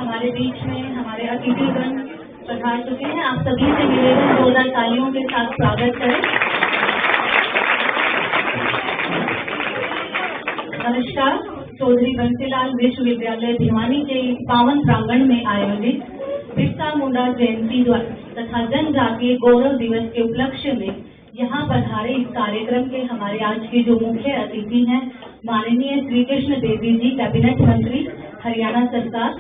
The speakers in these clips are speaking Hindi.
हमारे बीच में हमारे अतिथिगण पधार चुके हैं। आप सभी से निवेदन 2 तालियों के साथ स्वागत करें। नमस्कार। चौधरी बंसीलाल विश्वविद्यालय भिवानी के इस पावन प्रांगण में आयोजित बिरसा मुंडा जयंती तथा जनजातीय गौरव दिवस के उपलक्ष्य में यहाँ पधारे इस कार्यक्रम के हमारे आज के जो मुख्य अतिथि हैं, माननीय श्री कृष्ण देवी जी, कैबिनेट मंत्री हरियाणा सरकार,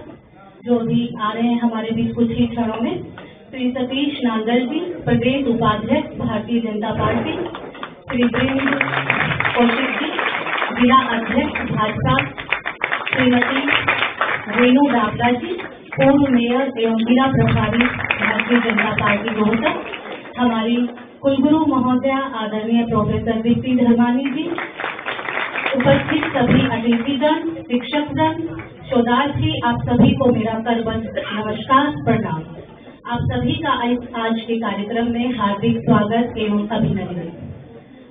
जो भी आ रहे हैं हमारे बीच कुछ ही क्षणों में। श्री सतीश नांगल जी, प्रदेश उपाध्यक्ष भारतीय जनता पार्टी। श्री वीरेंद्र कौशिक जी, जिला अध्यक्ष भाजपा। श्रीमती रेणु डाबला जी, पूर्व मेयर एवं जिला प्रभारी भारतीय जनता पार्टी रोहतक। हमारी कुलगुरु महोदया आदरणीय प्रोफेसर दीप्ति धर्मानी जी, उपस्थित सभी अतिथिगण, शिक्षकगण, शोधार्थी, आप सभी को मेरा करबद्ध नमस्कार, प्रणाम। आप सभी का आज के कार्यक्रम में हार्दिक स्वागत एवं अभिनंदन।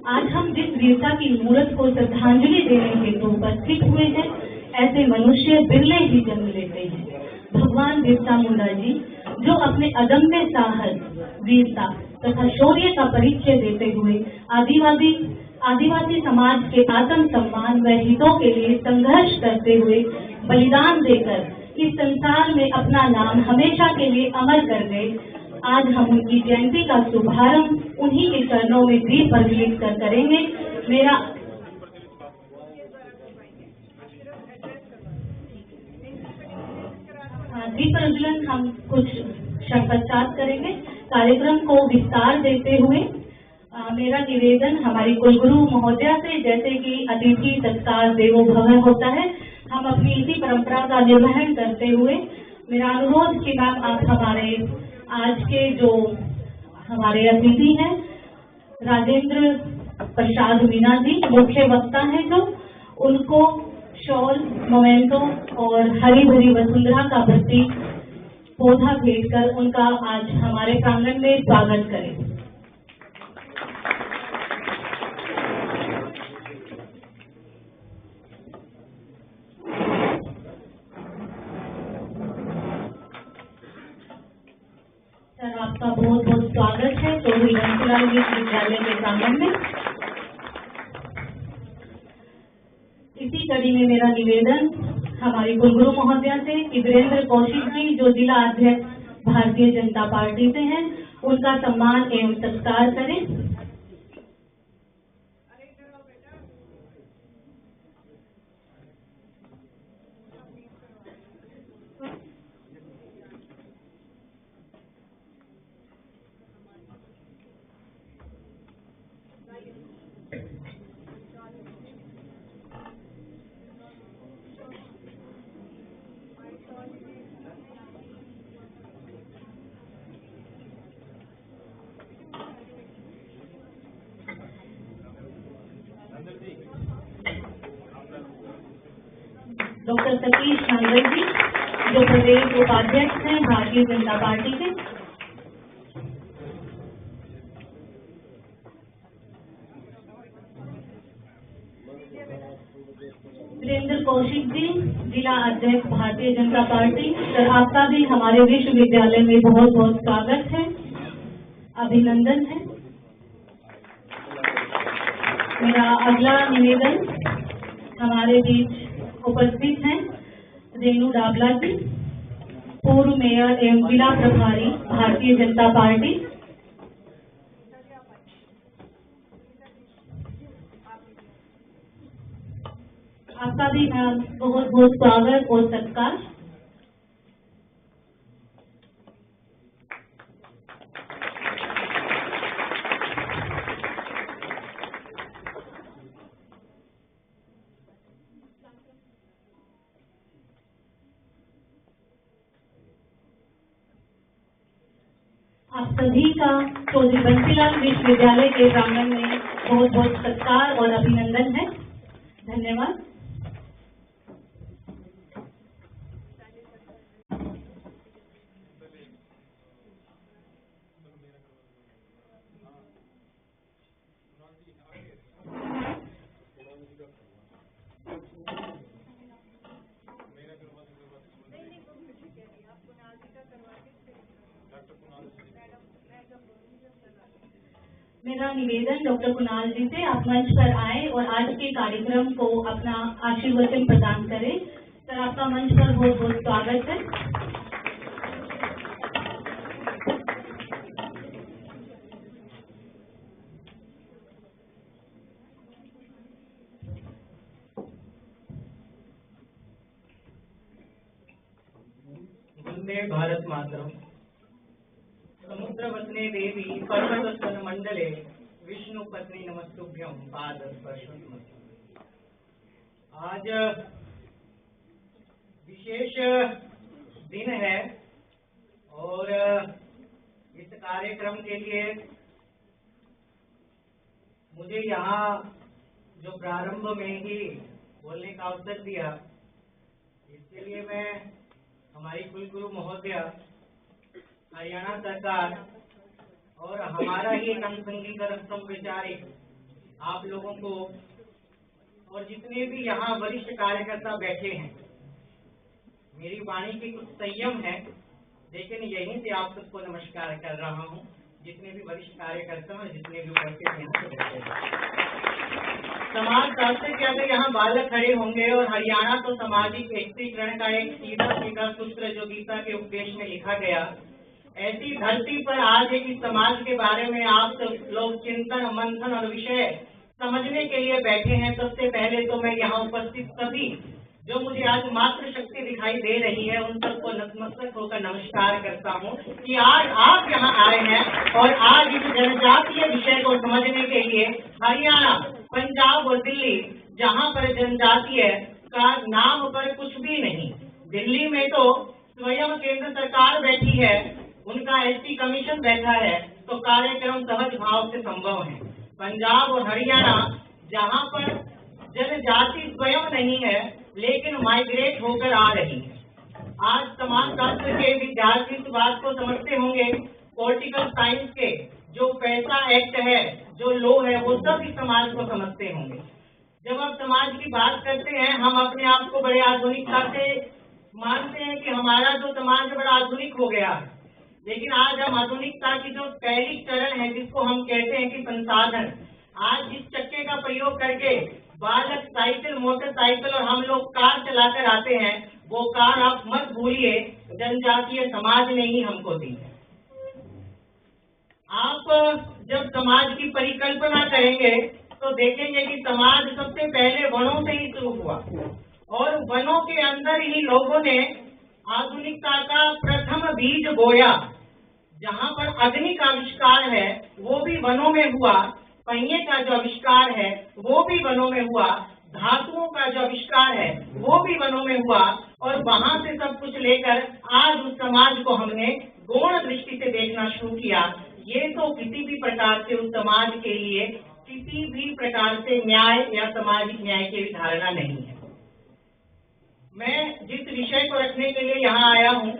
आज हम जिस वीरता की मूर्त को श्रद्धांजलि देने हेतु उपस्थित हुए हैं, ऐसे मनुष्य बिरले ही जन्म लेते हैं। भगवान बिरसा मुंडा जी, जो अपने अदम्य साहस, वीरता तथा शौर्य का परिचय देते हुए आदिवासी समाज के आत्म सम्मान व हितों के लिए संघर्ष करते हुए बलिदान देकर इस संसार में अपना नाम हमेशा के लिए अमर कर गए। आज हम उनकी जयंती का शुभारंभ उन्हीं के चरणों में दीप प्रज्वलित कर करेंगे। मेरा दीप प्रज्वलन हम कुछ क्षण पश्चात करेंगे। कार्यक्रम को विस्तार देते हुए मेरा निवेदन हमारी कुलगुरु महोदया से, जैसे कि अतिथि सत्कार देवो भव होता है, हम अपनी इसी परंपरा का निर्वहन करते हुए मेरा अनुरोध कि मैम आप हमारे आज के जो हमारे अतिथि हैं, राजेंद्र प्रसाद मीना जी, मुख्य वक्ता हैं, जो उनको शॉल, मोमेंटो और हरी भरी वसुंधरा का प्रतीक पौधा भेंट कर उनका आज हमारे प्रांगण में स्वागत करें। सर, आपका बहुत बहुत स्वागत है चौधरी बंसीलाल विश्वविद्यालय के प्रांगण में। इसी कड़ी में मेरा निवेदन हमारी कुलगुरु महोदया से कि वीरेंद्र कौशिक जी, जो जिला अध्यक्ष भारतीय जनता पार्टी से हैं, उनका सम्मान एवं सत्कार करें। डॉक्टर सतीश नांगल जी, जो प्रदेश उपाध्यक्ष हैं भारतीय जनता पार्टी के। वीरेंद्र कौशिक जी, जिला अध्यक्ष भारतीय जनता पार्टी। सर, आपका भी हमारे विश्वविद्यालय में बहुत बहुत स्वागत है, अभिनंदन है। मेरा अगला निवेदन हमारे बीच उपस्थित हैं रेणु डाबला जी, पूर्व मेयर एवं जिला प्रभारी भारतीय जनता पार्टी। आपका भी बहुत बहुत स्वागत और सत्कार। आप सभी का चौधरी बंसीलाल विश्वविद्यालय के प्रांगण में बहुत बहुत सत्कार और अभिनंदन है। धन्यवाद। मेरा निवेदन डॉक्टर कुणाल जी से आप मंच पर आए और आज के कार्यक्रम को अपना आशीर्वचन प्रदान करें। सर, आपका मंच पर बहुत बहुत स्वागत है। वंदे भारत मातरम। समुद्रवत्ने देवी पर्वतस्तन मंडले विष्णु पत्नी नमस्तुभ्यं पाद स्पर्शम। आज विशेष दिन है और इस कार्यक्रम के लिए मुझे यहाँ जो प्रारंभ में ही बोलने का अवसर दिया, इसके लिए मैं हमारी कुलगुरु महोदया, हरियाणा सरकार और हमारा ही एक अंगसंगीकरण संविचारिक आप लोगों को और जितने भी यहाँ वरिष्ठ कार्यकर्ता बैठे हैं, मेरी वाणी की कुछ संयम है, लेकिन यहीं से आप सबको नमस्कार कर रहा हूँ, जितने भी वरिष्ठ कार्यकर्ता और जितने भी उपस्थित यहाँ से बैठे हैं। समाज शास्त्र के अगर यहाँ बालक खड़े होंगे और हरियाणा तो सामाजिक एकीकरण का एक सीधा सीधा सूत्र जो गीता के उपदेश में लिखा गया, ऐसी धरती पर आज एक समाज के बारे में आप लोग चिंतन मंथन और विषय समझने के लिए बैठे हैं। सबसे पहले तो मैं यहाँ उपस्थित सभी जो मुझे आज मात्र शक्ति दिखाई दे रही है, उन सबको नतमस्तक होकर नमस्कार करता हूँ कि आज आप यहाँ आए हैं और आज इस जनजातीय विषय को समझने के लिए हरियाणा, पंजाब और दिल्ली, जहाँ पर जनजातीय का नाम पर कुछ भी नहीं, दिल्ली में तो स्वयं केंद्र सरकार बैठी है, उनका एसटी कमीशन बैठा है, तो कार्यक्रम सहज भाव से संभव है। पंजाब और हरियाणा जहाँ पर जनजाति स्वयं नहीं है लेकिन माइग्रेट होकर आ रही है। आज समाज शास्त्र के विद्यार्थी इस बात को समझते होंगे, पॉलिटिकल साइंस के जो पैसा एक्ट है, जो लॉ है, वो सब इस समाज को समझते होंगे। जब आप समाज की बात करते हैं, हम अपने आप को बड़े आधुनिकता से मानते हैं कि हमारा जो समाज बड़ा आधुनिक हो गया है, लेकिन आज हम आधुनिकता की जो पहली चरण है, जिसको हम कहते हैं कि संसाधन, आज जिस चक्के का प्रयोग करके बालक साइकिल, मोटरसाइकिल और हम लोग कार चलाकर आते हैं, वो कार आप मत भूलिए, जनजातीय समाज ने ही हमको दी है। आप जब समाज की परिकल्पना करेंगे तो देखेंगे कि समाज सबसे पहले वनों से ही शुरू हुआ और वनों के अंदर ही लोगों ने आधुनिकता का प्रथम बीज बोया। जहाँ पर अग्नि का आविष्कार है वो भी वनों में हुआ, पहिए का जो आविष्कार है वो भी वनों में हुआ, धातुओं का जो आविष्कार है वो भी वनों में हुआ, और वहाँ से सब कुछ लेकर आज उस समाज को हमने गौण दृष्टि से देखना शुरू किया। ये तो किसी भी प्रकार से उस समाज के लिए किसी भी प्रकार से न्याय या सामाजिक न्याय की भी धारणा नहीं है। मैं जिस विषय को रखने के लिए यहाँ आया हूँ,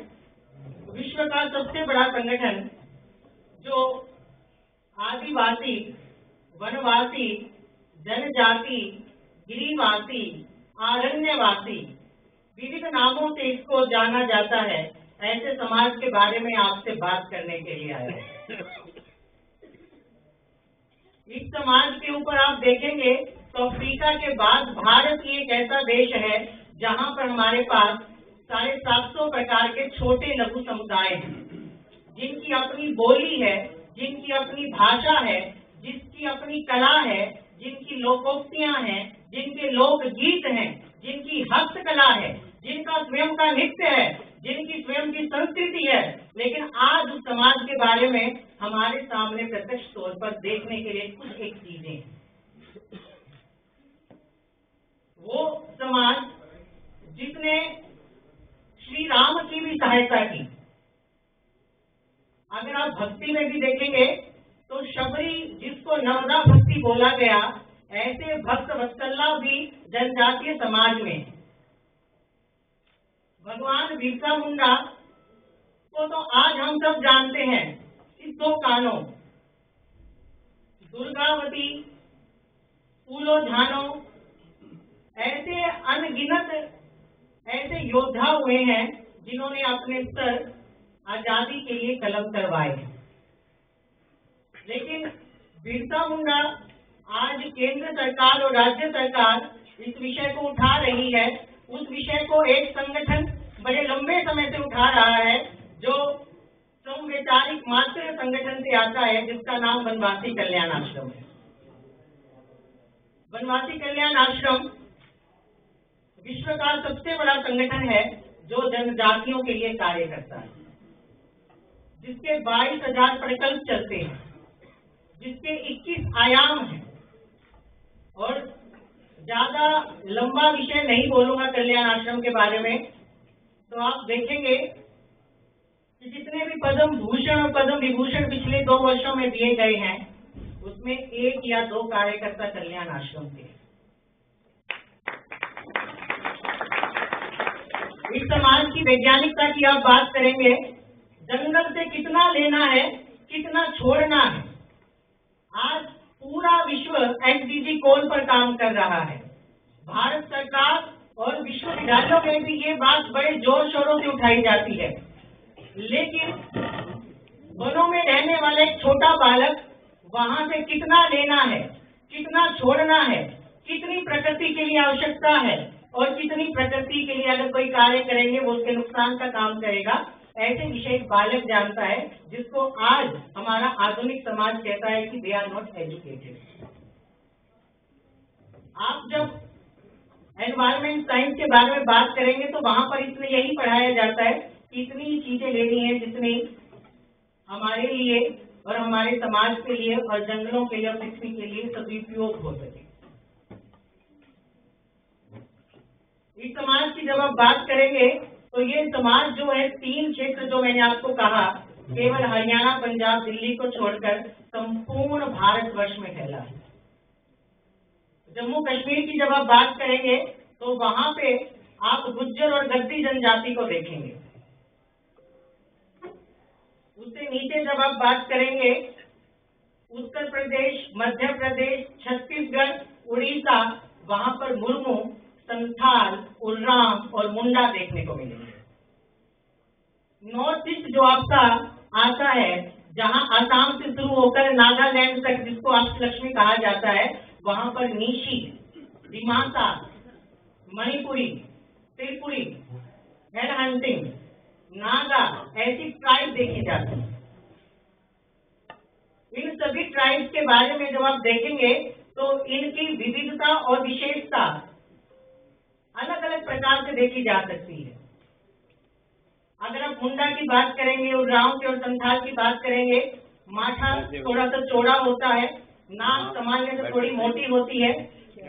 विश्व का सबसे बड़ा संगठन जो आदिवासी, वनवासी, जनजाति, गिरिवासी, आरण्यवासी, विविध नामों से इसको जाना जाता है, ऐसे समाज के बारे में आपसे बात करने के लिए आया हूँ। इस समाज के ऊपर आप देखेंगे तो अफ्रीका के बाद भारत ही एक ऐसा देश है जहाँ पर हमारे पास 750 प्रकार के छोटे लघु समुदाय हैं, जिनकी अपनी बोली है, जिनकी अपनी भाषा है, जिसकी अपनी कला है, जिनकी लोकोक्तियां हैं, जिनके लोक गीत हैं, जिनकी हस्तकला है, जिनका स्वयं का नृत्य है, जिनकी स्वयं की संस्कृति है। लेकिन आज उस समाज के बारे में हमारे सामने प्रत्यक्ष तौर पर देखने के लिए कुछ एक चीजें हैं। वो समाज जिसने श्री राम की भी सहायता की। अगर आप भक्ति में भी देखेंगे तो शबरी, जिसको नवदा भक्ति बोला गया, ऐसे भक्त वत्सला भी जनजातीय समाज में। भगवान बिरसा मुंडा को तो आज हम सब जानते हैं, सिद्धो कानो, दुर्गावती, फूलो झानो, ऐसे अनगिनत ऐसे योद्धा हुए हैं जिन्होंने अपने सर आजादी के लिए कलम करवाए। लेकिन बिरसा मुंडा आज केंद्र सरकार और राज्य सरकार इस विषय को उठा रही है, उस विषय को एक संगठन बड़े लंबे समय से उठा रहा है जो संवैचारिक मात्र संगठन से आता है, जिसका नाम वनवासी कल्याण आश्रम है। वनवासी कल्याण आश्रम विश्व का सबसे बड़ा संगठन है जो जनजातियों के लिए कार्य करता है, जिसके 22,000 प्रकल्प चलते हैं, जिसके 21 आयाम हैं। और ज्यादा लंबा विषय नहीं बोलूंगा कल्याण आश्रम के बारे में, तो आप देखेंगे कि जितने भी पद्म भूषण और पद्म विभूषण पिछले 2 वर्षों में दिए गए हैं, उसमें 1 या 2 कार्यकर्ता कल्याण आश्रम के। इस समाज की वैज्ञानिकता की आप बात करेंगे, जंगल से कितना लेना है, कितना छोड़ना है। आज पूरा विश्व एसडीजी गोल पर काम कर रहा है। भारत सरकार और विश्वविद्यालयों में भी ये बात बड़े जोर शोरों से उठाई जाती है, लेकिन वनों में रहने वाला एक छोटा बालक वहां से कितना लेना है, कितना छोड़ना है, कितनी प्रकृति के लिए आवश्यकता है और कितनी प्रकृति के लिए अगर कोई कार्य करेंगे वो उसके नुकसान का काम करेगा, ऐसे विषय बालक जानता है, जिसको आज हमारा आधुनिक समाज कहता है कि दे आर नॉट एजुकेटेड। आप जब एनवायरमेंट साइंस के बारे में बात करेंगे तो वहां पर इसमें यही पढ़ाया जाता है कि इतनी चीजें लेनी है जितनी हमारे लिए और हमारे समाज के लिए और जंगलों के लिए और पृथ्वी के लिए सदुपयोग हो सके। इस समाज की जब आप बात करेंगे तो ये समाज जो है 3 क्षेत्र जो मैंने आपको कहा, केवल हरियाणा, पंजाब, दिल्ली को छोड़कर संपूर्ण भारतवर्ष में फैला है। जम्मू कश्मीर की जब आप बात करेंगे तो वहां पे आप गुज्जर और गद्दी जनजाति को देखेंगे। उससे नीचे जब आप बात करेंगे उत्तर प्रदेश, मध्य प्रदेश, छत्तीसगढ़, उड़ीसा, वहां पर मुर्मू, संथाल, उर्राम और मुंडा देखने को मिलेंगे। नॉर्थ ईस्ट जो आपका आता है, जहां आसाम से शुरू होकर नागालैंड तक, जिसको अष्टलक्ष्मी कहा जाता है, वहां पर निशी, दिमासा, मणिपुरी, त्रिपुरी, हेड हंटिंग, नागा ऐसी ट्राइब देखी जाती है। इन सभी ट्राइब्स के बारे में जब आप देखेंगे तो इनकी विविधता और विशेषता अलग अलग प्रकार से देखी जा सकती है। अगर आप मुंडा की बात करेंगे, उरांव की और संथाल की बात करेंगे, माथा थोड़ा सा चौड़ा होता है, नाक सामान्य से थोड़ी मोटी होती है,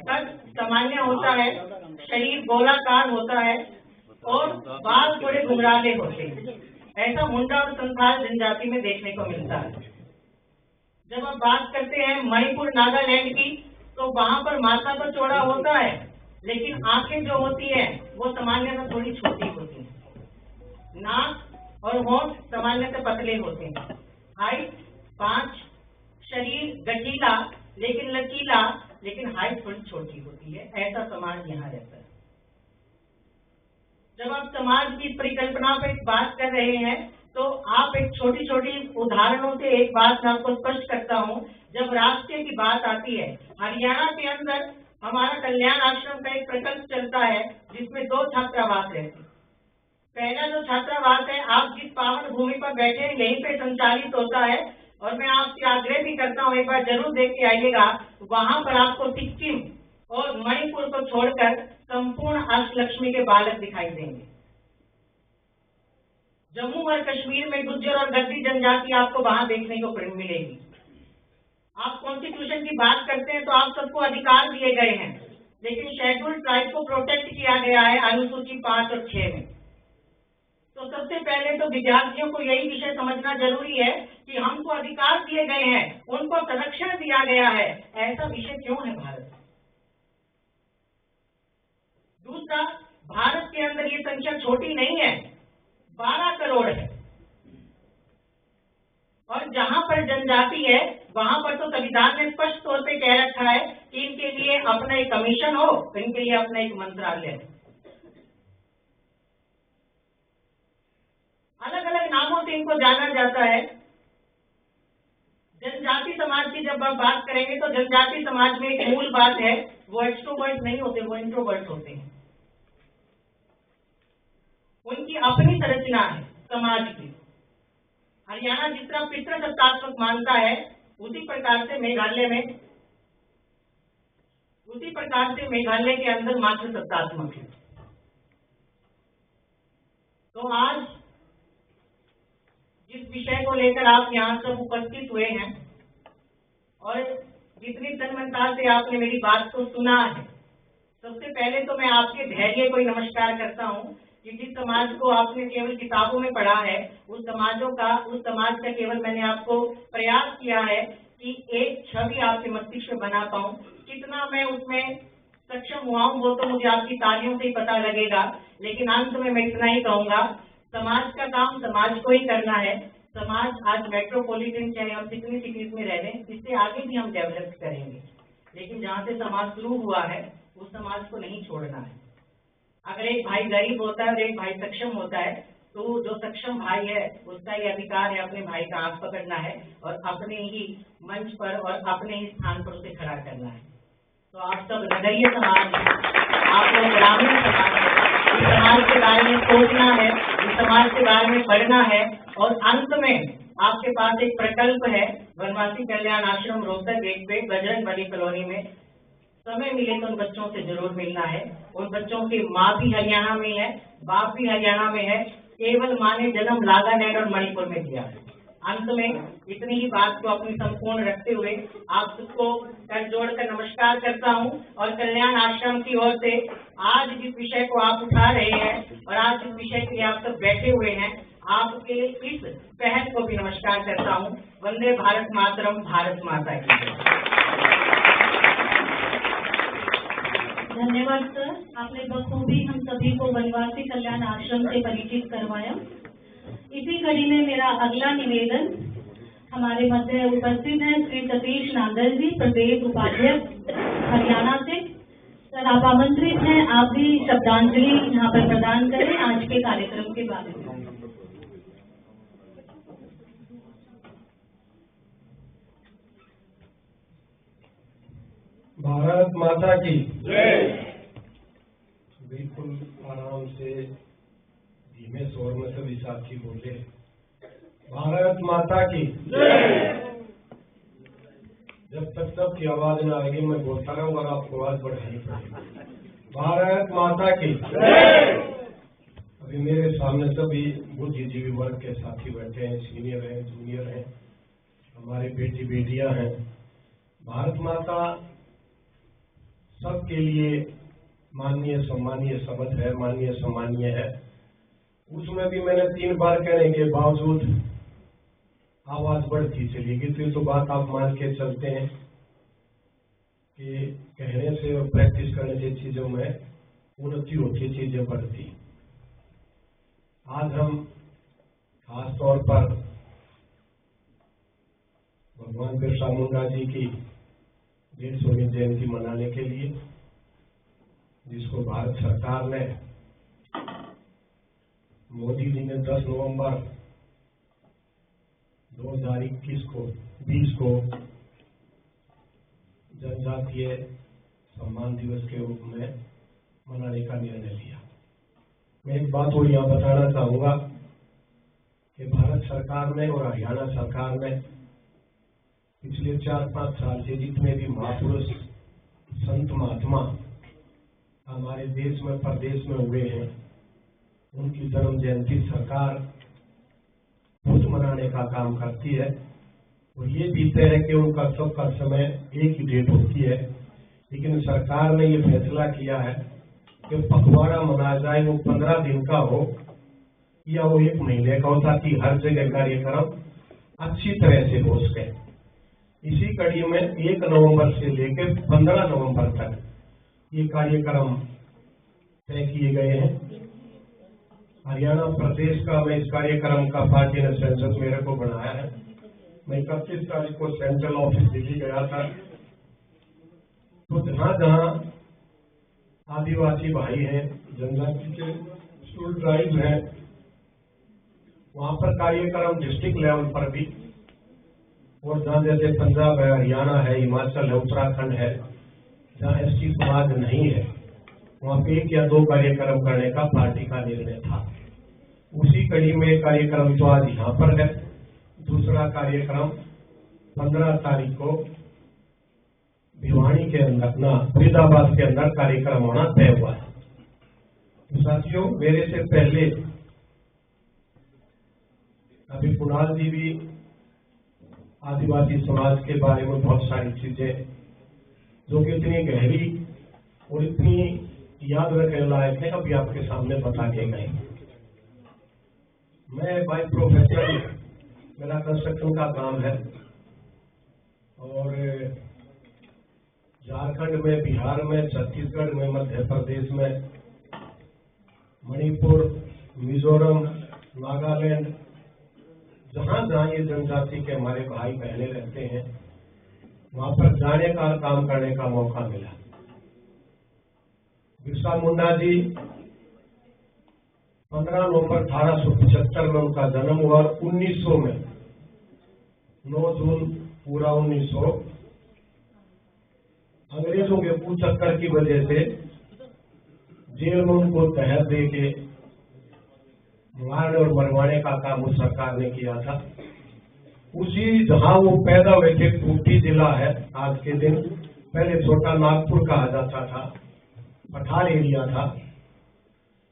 कद सामान्य होता है, शरीर गोलाकार होता है और बाल थोड़े घुंघराले होते हैं। ऐसा मुंडा और संथाल जनजाति में देखने को मिलता है। जब आप बात करते हैं मणिपुर, नागालैंड की, तो वहां पर माथा तो चौड़ा होता है, लेकिन आंखें जो होती है वो सामान्य से थोड़ी छोटी होती है। नाक और होंठ सामान्य से पतले होते हैं। हाइट 5, शरीर गठीला लेकिन लचीला, लेकिन हाइट थोड़ी छोटी होती है। ऐसा समाज यहाँ रहता है। जब आप समाज की परिकल्पना पर बात कर रहे हैं तो आप एक छोटी छोटी उदाहरणों से एक बात मैं आपको स्पष्ट करता हूँ। जब राष्ट्रीय की बात आती है, हरियाणा के अंदर हमारा कल्याण आश्रम का एक प्रकल्प चलता है जिसमें 2 छात्रावास रहते हैं। पहला जो छात्रावास है, आप जिस पावन भूमि पर बैठे हैं यहीं पे संचालित होता है, और मैं आपसे आग्रह भी करता हूँ एक बार जरूर देख के आइएगा। वहां पर आपको सिक्किम और मणिपुर को छोड़कर संपूर्ण अष्टलक्ष्मी के बालक दिखाई देंगे। जम्मू और कश्मीर में गुज्जर और गद्दी जनजाति आपको वहां देखने को मिलेगी। आप कॉन्स्टिट्यूशन की बात करते हैं तो आप सबको अधिकार दिए गए हैं, लेकिन शेड्यूल ट्राइब को प्रोटेक्ट किया गया है अनुसूची 5 और 6 में। तो सबसे पहले तो विद्यार्थियों को यही विषय समझना जरूरी है कि हमको अधिकार दिए गए हैं, उनको संरक्षण दिया गया है। ऐसा विषय क्यों है भारत में? दूसरा, भारत के अंदर ये संख्या छोटी नहीं है, 12 करोड़ है, और जहां पर जनजाति है वहां पर तो संविधान ने स्पष्ट तौर पे कह रखा है कि इनके लिए अपना एक कमीशन हो, इनके लिए अपना एक मंत्रालय हो। अलग अलग नामों से इनको जाना जाता है। जनजाति समाज की जब आप बात करेंगे तो जनजाति समाज में एक मूल बात है, वो एक्सट्रोवर्ट नहीं होते, वो इंट्रोवर्ट होते हैं। उनकी अपनी संरचना है समाज की। हरियाणा जिस तरह पितृसत्तात्मक मानता है, उसी प्रकार से मेघालय के अंदर मातृसत्तात्मक है। तो आज जिस विषय को लेकर आप यहाँ सब उपस्थित हुए हैं और जितनी तन्मयता से आपने मेरी बात को सुना है, सबसे पहले तो मैं आपके धैर्य को नमस्कार करता हूँ कि जिस समाज को आपने केवल किताबों में पढ़ा है, उस समाज का केवल मैंने आपको प्रयास किया है कि एक छवि आपके मस्तिष्क में बना पाऊं। कितना मैं उसमें सक्षम हुआ हूं वो तो मुझे आपकी तालियों से ही पता लगेगा, लेकिन अंत में मैं इतना ही कहूंगा, समाज का काम समाज को ही करना है। समाज आज मेट्रोपॉलिटन चाहे हम कितनी सिटीज में रह रहे हैं, इससे आगे भी हम डेवलप करेंगे, लेकिन जहाँ से समाज शुरू हुआ है उस समाज को नहीं छोड़ना है। अगर एक भाई गरीब होता है और एक भाई सक्षम होता है, तो जो सक्षम भाई है उसका ये अधिकार है अपने भाई का हाथ पकड़ना है और अपने ही मंच पर और अपने ही स्थान पर उसे खड़ा करना है। तो आप सब नगरीय समाज हैं, आप लोग ग्रामीण समाज हैं, इस समाज के बारे में सोचना है, इस समाज के बारे में पढ़ना है और अंत में आपके पास एक प्रकल्प है, वनवासी कल्याण आश्रम रोहतक गेट पे बजरंगबली कॉलोनी में। समय मिले तो उन बच्चों से जरूर मिलना है। उन बच्चों की माँ भी हरियाणा में है, बाप भी हरियाणा में है, केवल माँ ने जन्म नागालैंड और मणिपुर में दिया है। अंत में इतनी ही बात को अपनी संपूर्ण रखते हुए आप सबको कर जोड़कर नमस्कार करता हूँ और कल्याण आश्रम की ओर से आज जिस विषय को आप उठा रहे हैं और आज जिस विषय के लिए आप सब बैठे हुए हैं, आपके इस पहल को भी नमस्कार करता हूँ। वंदे भारत मातरम, भारत माता की। धन्यवाद सर, आपने बखूबी हम सभी को वनवासी कल्याण आश्रम से परिचित करवाया। इसी कड़ी में मेरा अगला निवेदन हमारे मध्य उपस्थित हैं श्री सतीश नांदल जी, प्रदेश उपाध्यक्ष हरियाणा से। सर आप आमंत्रित हैं, आप भी शब्दांजलि यहाँ पर प्रदान करें आज के कार्यक्रम के बारे में। भारत माता की जय। बिल्कुल आराम से धीमे स्वर में सभी साथी बोले, भारत माता की जय। जब तक सबकी आवाज न आएगी मैं बोलता रहूंगा और आपको आवाज बढ़ानी पड़ेगी। भारत माता की जय। अभी मेरे सामने सभी बुद्धिजीवी वर्ग के साथी बैठे हैं, सीनियर हैं, जूनियर हैं, हमारे बेटी बेटियां हैं। भारत माता सबके लिए माननीय सम्मानीय शब्द है, माननीय सम्मानीय है। उसमें भी मैंने 3 बार कहने के बावजूद आवाज बढ़ती चली गई। तो ये तो बात आप मान के चलते हैं कि कहने से और प्रैक्टिस करने से चीजों में उन्नति होती, चीजें बढ़ती। आज हम खास तौर पर भगवान बिरसा मुंडा जी की 150वीं जयंती मनाने के लिए, जिसको भारत सरकार ने, मोदी जी ने 10 नवंबर 2021 को जनजातीय सम्मान दिवस के रूप में मनाने का निर्णय लिया। मैं एक बात और यहाँ बताना चाहूंगा कि भारत सरकार ने और हरियाणा सरकार ने पिछले 4-5 साल से जितने भी महापुरुष संत महात्मा हमारे देश में प्रदेश में हुए हैं, उनकी जन्म जयंती सरकार खुद मनाने का काम करती है। और ये भी तय है कि उनका सबका समय एक ही डेट होती है, लेकिन सरकार ने ये फैसला किया है कि पखवाड़ा मनाया जाए, वो 15 दिन का हो या वो 1 महीने का हो, ताकि हर जगह कार्यक्रम अच्छी तरह से हो सके। इसी कड़ी में 1 नवंबर से लेकर 15 नवंबर तक ये कार्यक्रम तय किए गए हैं। हरियाणा प्रदेश का मैं इस कार्यक्रम का पार्टी ने सेंसस मेरे को बनाया है। मैं 31 तारीख को सेंट्रल ऑफिस दिल्ली गया था, तो जहाँ जहाँ आदिवासी भाई हैं, जनजाति के स्कूल ट्राइब हैं, वहाँ पर कार्यक्रम डिस्ट्रिक्ट लेवल पर भी और जहाँ जैसे पंजाब है, हरियाणा है, हिमाचल है, उत्तराखंड है, जहाँ एसटी समाज नहीं है, वहाँ पे 1 या 2 कार्यक्रम करने का पार्टी का निर्णय था। उसी कड़ी में एक कार्यक्रम तो आज यहाँ पर है, दूसरा कार्यक्रम 15 तारीख को भिवानी के अंदर ना फरीदाबाद के अंदर कार्यक्रम होना तय हुआ है। तो साथियों, मेरे से पहले अभी कुणाल जी भी आदिवासी समाज के बारे में बहुत सारी चीजें जो कि इतनी गहरी और इतनी याद रखने लायक है, अभी आपके सामने बता के गए। मैं बाय प्रोफेशन, मेरा कंस्ट्रक्शन का काम है और झारखंड में, बिहार में, छत्तीसगढ़ में, मध्य प्रदेश में, मणिपुर, मिजोरम, नागालैंड, जहां जहां ये जनजाति के हमारे भाई बहने रहते हैं, वहां पर जाने का, काम करने का मौका मिला। बिरसा मुंडा जी 15 नवंबर 1875 में उनका जन्म हुआ और 1900 में 9 जून पूरा 1900 अंग्रेजों के कुचक्कर की वजह से जेल में उनको तहत दे के मारने और मरवाने का काम उस सरकार ने किया था। उसी जहां वो पैदा हुए थे, खूंटी जिला है आज के दिन, पहले छोटा नागपुर कहा जाता था, पठार एरिया था,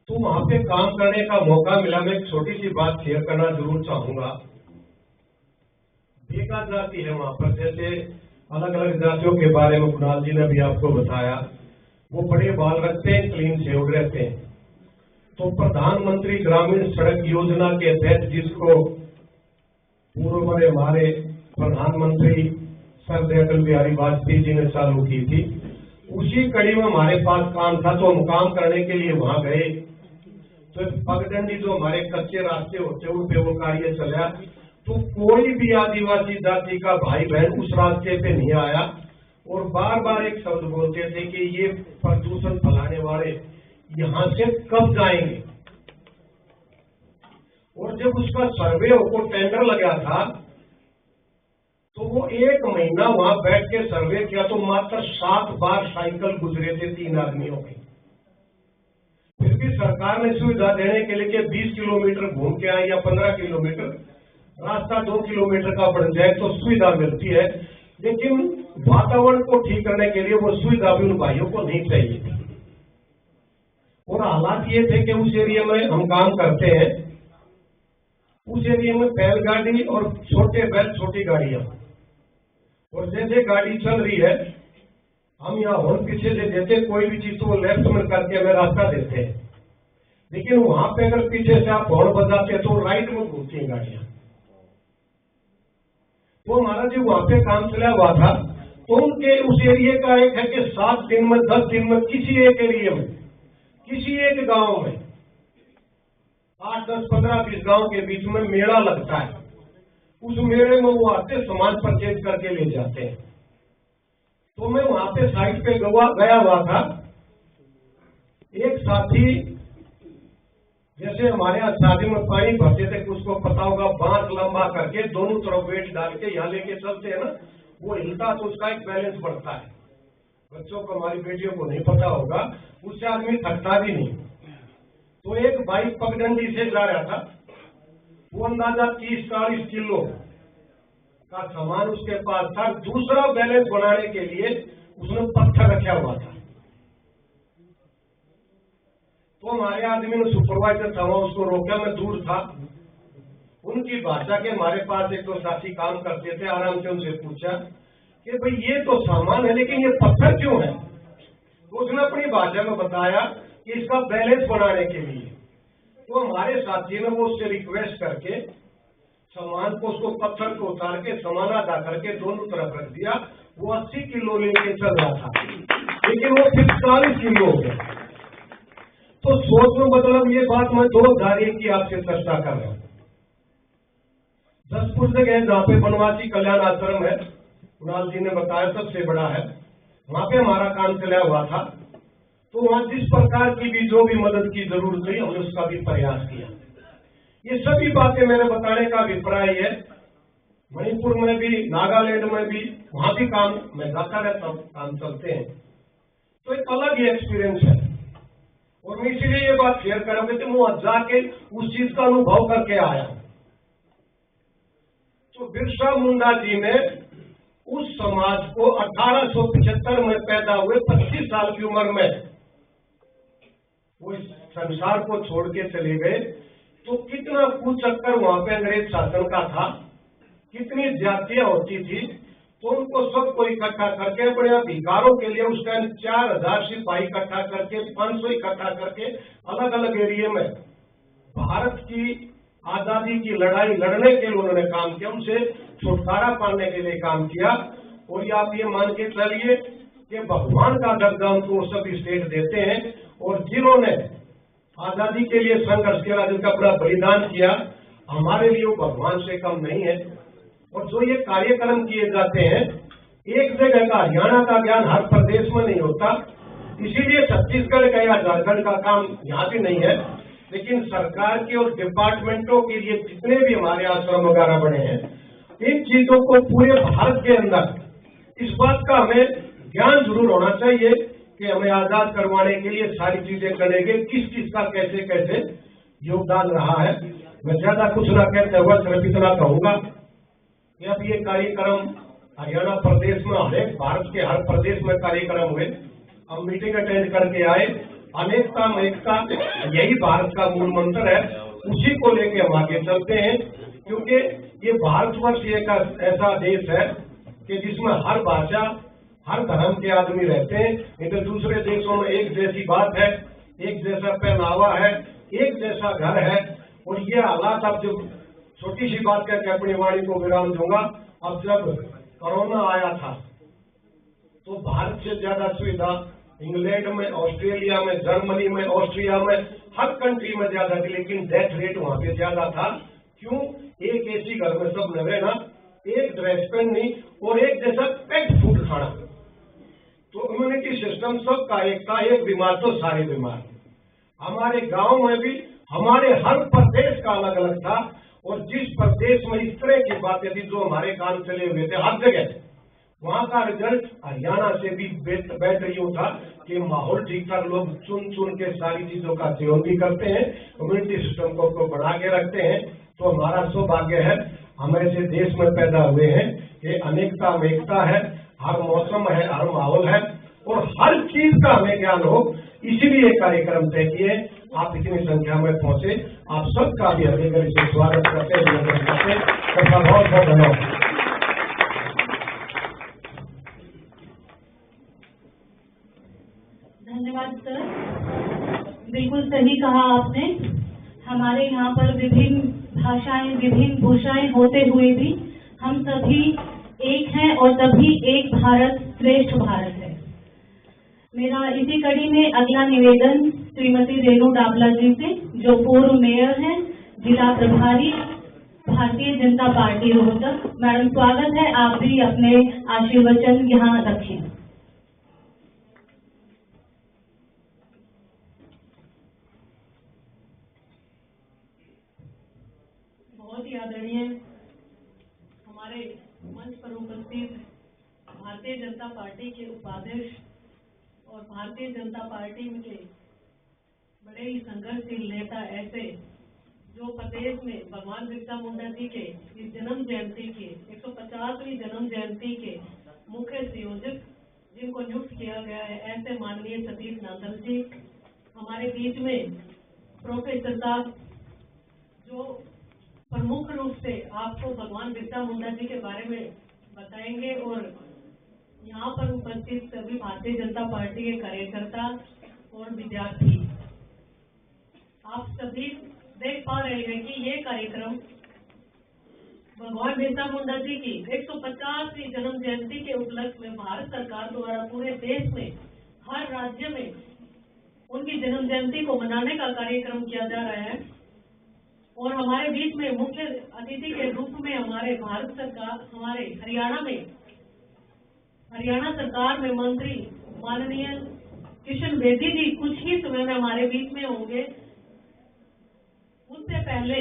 तो वहां पे काम करने का मौका मिला। मैं एक छोटी सी बात शेयर करना जरूर चाहूंगा। देखा जाती है वहां पर, जैसे अलग अलग जातियों के बारे में कुणाल जी ने भी आपको बताया, वो बड़े बाल रखते हैं, क्लीन शेव रहते हैं। तो प्रधानमंत्री ग्रामीण सड़क योजना के तहत, जिसको पूर्व में हमारे प्रधानमंत्री स्वर्गीय अटल बिहारी वाजपेयी जी ने चालू की थी, उसी कड़ी में हमारे पास काम था। तो हम काम करने के लिए वहां गए, तो पगडंडी जो हमारे कच्चे रास्ते होते हैं, उन पे वो कार्य चला। तो कोई भी आदिवासी जाति का भाई बहन उस रास्ते पे नहीं आया और बार बार एक शब्द बोलते थे कि ये प्रदूषण फैलाने वाले यहाँ से कब जाएंगे। और जब उसका सर्वे को टेंडर लगा था, तो वो 1 महीना वहां बैठ के सर्वे किया, तो मात्र 7 बार साइकिल गुजरे थे 3 आदमियों के। फिर भी सरकार ने सुविधा देने के लिए 20 किलोमीटर घूम के आए या 15 किलोमीटर, रास्ता 2 किलोमीटर का बढ़ जाए तो सुविधा मिलती है, लेकिन वातावरण को ठीक करने के लिए वो सुविधा भी उन भाइयों को नहीं चाहिए थी। और हालात ये थे कि उस एरिया में हम काम करते हैं, उस एरिया में बैलगाड़ी और छोटे बैल, छोटी गाड़ियां, और जैसे गाड़ी चल रही है, हम यहाँ हॉर्न पीछे से देते, कोई भी चीज तो वो लेफ्ट में करके हमें रास्ता देते हैं, लेकिन वहां पे अगर पीछे से आप हॉर्न बजाते हैं तो राइट में घूमती हैं गाड़ियां। तो हमारा जो वहां पे काम चला हुआ था, तो उनके उस एरिया का एक है कि 7 दिन में, 10 दिन में, किसी एक एरिया में, किसी एक गांव में 8, 10, 15, 20 गांव के बीच में मेला लगता है। उस मेले में वो आते, सामान परचेज करके ले जाते हैं। तो मैं वहां पे साइट पे गया हुआ था। एक साथी, जैसे हमारे यहाँ शादी में पानी भरते थे, उसको पता होगा, बांस लंबा करके दोनों तरफ वेट डाल के यहाँ लेके चलते हैं ना, वो हिलता तो उसका एक बैलेंस बढ़ता है। बच्चों को, हमारी बेटियों को नहीं पता होगा, उससे आदमी थकता भी नहीं। तो एक बाइक पगडंडी से जा रहा था, वो अंदाजा 30-40 किलो का सामान उसके पास था। दूसरा बैलेंस बनाने के लिए उसने पत्थर रखा हुआ था। तो हमारे आदमी ने, सुपरवाइजर था वहां, उसको रोका। मैं दूर था, उनकी भाषा के हमारे पास एक 2 साथी काम करते थे, आराम से उनसे पूछा कि भाई ये तो सामान है, लेकिन ये पत्थर क्यों है? तो उसने अपनी भाषा में बताया कि इसका बैलेंस बनाने के लिए। तो हमारे साथी ने वो उससे रिक्वेस्ट करके सामान को, उसको पत्थर को उतार के सामान आधा करके दोनों तरफ रख दिया। वो 80 किलो लेके चल रहा था, लेकिन वो फिर 40 किलो हो गया। तो सोच में, मतलब ये बात मैं 2001 की आपसे चर्चा कर रहा हूँ। 10 जगह जहाँ पे वनवासी कल्याण आश्रम है, कुणाल जी ने बताया सबसे बड़ा है, वहां पे हमारा काम चला हुआ था। तो वहां जिस प्रकार की भी, जो भी मदद की जरूरत हुई, हमने उसका भी प्रयास किया। ये सभी बातें मेरे बताने का अभिप्राय है मणिपुर में भी, नागालैंड में भी, वहां भी काम मैं जाता रहता हूँ, काम चलते हैं, तो एक अलग ही एक्सपीरियंस है। और मैं इसीलिए ये बात शेयर करूंगा कि मैं वहां जाके उस चीज का अनुभव करके आया। तो बिरसा मुंडा जी ने उस समाज को 1875 में पैदा हुए, 25 साल की उम्र में वो इस संसार को छोड़ के चले गए। तो कितना कुचक्कर वहां पे अंग्रेज शासन का था, कितनी जातियां होती थी, तो उनको सबको इकट्ठा करके अपने अधिकारों के लिए उस टाइम 4000 सिपाही इकट्ठा करके, 500 इकट्ठा करके अलग अलग एरिया में भारत की आजादी की लड़ाई लड़ने के लिए उन्होंने काम किया, उनसे छुटकारा पाने के लिए काम किया। और ये आप ये मान के चलिए कि भगवान का दर्जा उनको सब स्टेट देते हैं, और जिन्होंने आजादी के लिए संघर्ष किया, जिनका अपना बलिदान किया, हमारे लिए वो भगवान से कम नहीं है। और जो ये कार्यक्रम किए जाते हैं, एक जगह का हरियाणा का ज्ञान हर प्रदेश में नहीं होता, इसीलिए छत्तीसगढ़ का या झारखंड का काम यहाँ भी नहीं है। लेकिन सरकार के और डिपार्टमेंटों के लिए जितने भी हमारे आश्रम वगैरह बने हैं, इन चीजों को पूरे भारत के अंदर इस बात का हमें ज्ञान जरूर होना चाहिए कि हमें आजाद करवाने के लिए सारी चीजें करेंगे, किस किस का कैसे कैसे योगदान रहा है। मैं ज्यादा कुछ ना कहते हुए सिर्फ इतना कहूंगा कि अब ये कार्यक्रम हरियाणा प्रदेश में, हरेक भारत के हर प्रदेश में कार्यक्रम हुए, हम मीटिंग अटेंड करके आए। अनेकता में एकता, यही भारत का मूल मंत्र है, उसी को लेके हम आगे चलते हैं। क्योंकि ये भारतवर्ष एक ऐसा देश है कि जिसमें हर भाषा, हर धर्म के आदमी रहते हैं। नहीं तो दूसरे देशों में एक जैसी बात है, एक जैसा पहनावा है, एक जैसा घर है। और ये हालात, अब जो छोटी सी बात करके अपनी वाणी को विराम दूंगा, अब जब कोरोना आया था तो भारत से ज्यादा सुविधा इंग्लैंड में, ऑस्ट्रेलिया में, जर्मनी में, ऑस्ट्रिया में, हर कंट्री में ज्यादा थी, लेकिन डेथ रेट वहां पे ज्यादा था। क्यों? एक एसी घर में सब न रहना, एक ड्रेस पहननी और एक जैसा पैक्ड फूड खाना। तो इम्यूनिटी सिस्टम सबका एक था, एक बीमार तो सारे बीमार। हमारे गांव में भी हमारे हर प्रदेश का अलग अलग था, और जिस प्रदेश में इस तरह की बातें थी जो हमारे काम चले हुए थे हर जगह, वहां का रिजल्ट हरियाणा से भी बेटर यूं था कि माहौल ठीक ठाक, लोग चुन चुन के सारी चीजों का सेवन भी करते हैं, इम्यूनिटी सिस्टम को बढ़ा के रखते हैं। तो हमारा सौभाग्य है, हम ऐसे देश में पैदा हुए हैं कि अनेकता में एकता है, हर मौसम है, हर माहौल है, और हर चीज का हमें ज्ञान हो। इसीलिए कार्यक्रम तय किए, आप इतनी संख्या में पहुंचे, आप सबका भी हृदय से स्वागत करते हैं। सबका बहुत बहुत धन्यवाद। धन्यवाद सर, बिल्कुल सही कहा आपने। हमारे यहाँ पर विभिन्न भाषाएं, विभिन्न भूषाएं होते हुए भी हम सभी एक हैं, और तभी एक भारत श्रेष्ठ भारत है। मेरा इसी कड़ी में अगला निवेदन श्रीमती रेणु डाबला जी से, जो पूर्व मेयर हैं, जिला प्रभारी, भारतीय जनता पार्टी रोहतक। मैडम स्वागत है, आप भी अपने आशीर्वचन यहाँ रखें। बहुत ही आदरणीय हमारे मंच पर उपस्थित भारतीय जनता पार्टी के उपाध्यक्ष और भारतीय जनता पार्टी के बड़े ही संघर्षशील नेता, ऐसे जो प्रदेश में भगवान बिरसा मुंडा जी के इस जन्म जयंती के 150वीं जन्म जयंती के मुख्य संयोजक जिनको नियुक्त किया गया है, ऐसे माननीय सतीश नांदल जी हमारे बीच में। प्रोफेसर साहब जो प्रमुख रूप से आपको भगवान बिरसा मुंडा जी के बारे में बताएंगे, और यहाँ पर उपस्थित सभी भारतीय जनता पार्टी के कार्यकर्ता और विद्यार्थी, आप सभी देख पा रहे हैं कि ये कार्यक्रम भगवान बिरसा मुंडा जी की 150वीं जन्म जयंती के उपलक्ष्य में भारत सरकार द्वारा पूरे देश में हर राज्य में उनकी जन्म जयंती को मनाने का कार्यक्रम किया जा रहा है। और हमारे बीच में मुख्य अतिथि के रूप में हमारे भारत सरकार, हमारे हरियाणा सरकार में मंत्री माननीय किशन बेदी जी कुछ ही समय में हमारे बीच में होंगे। उससे पहले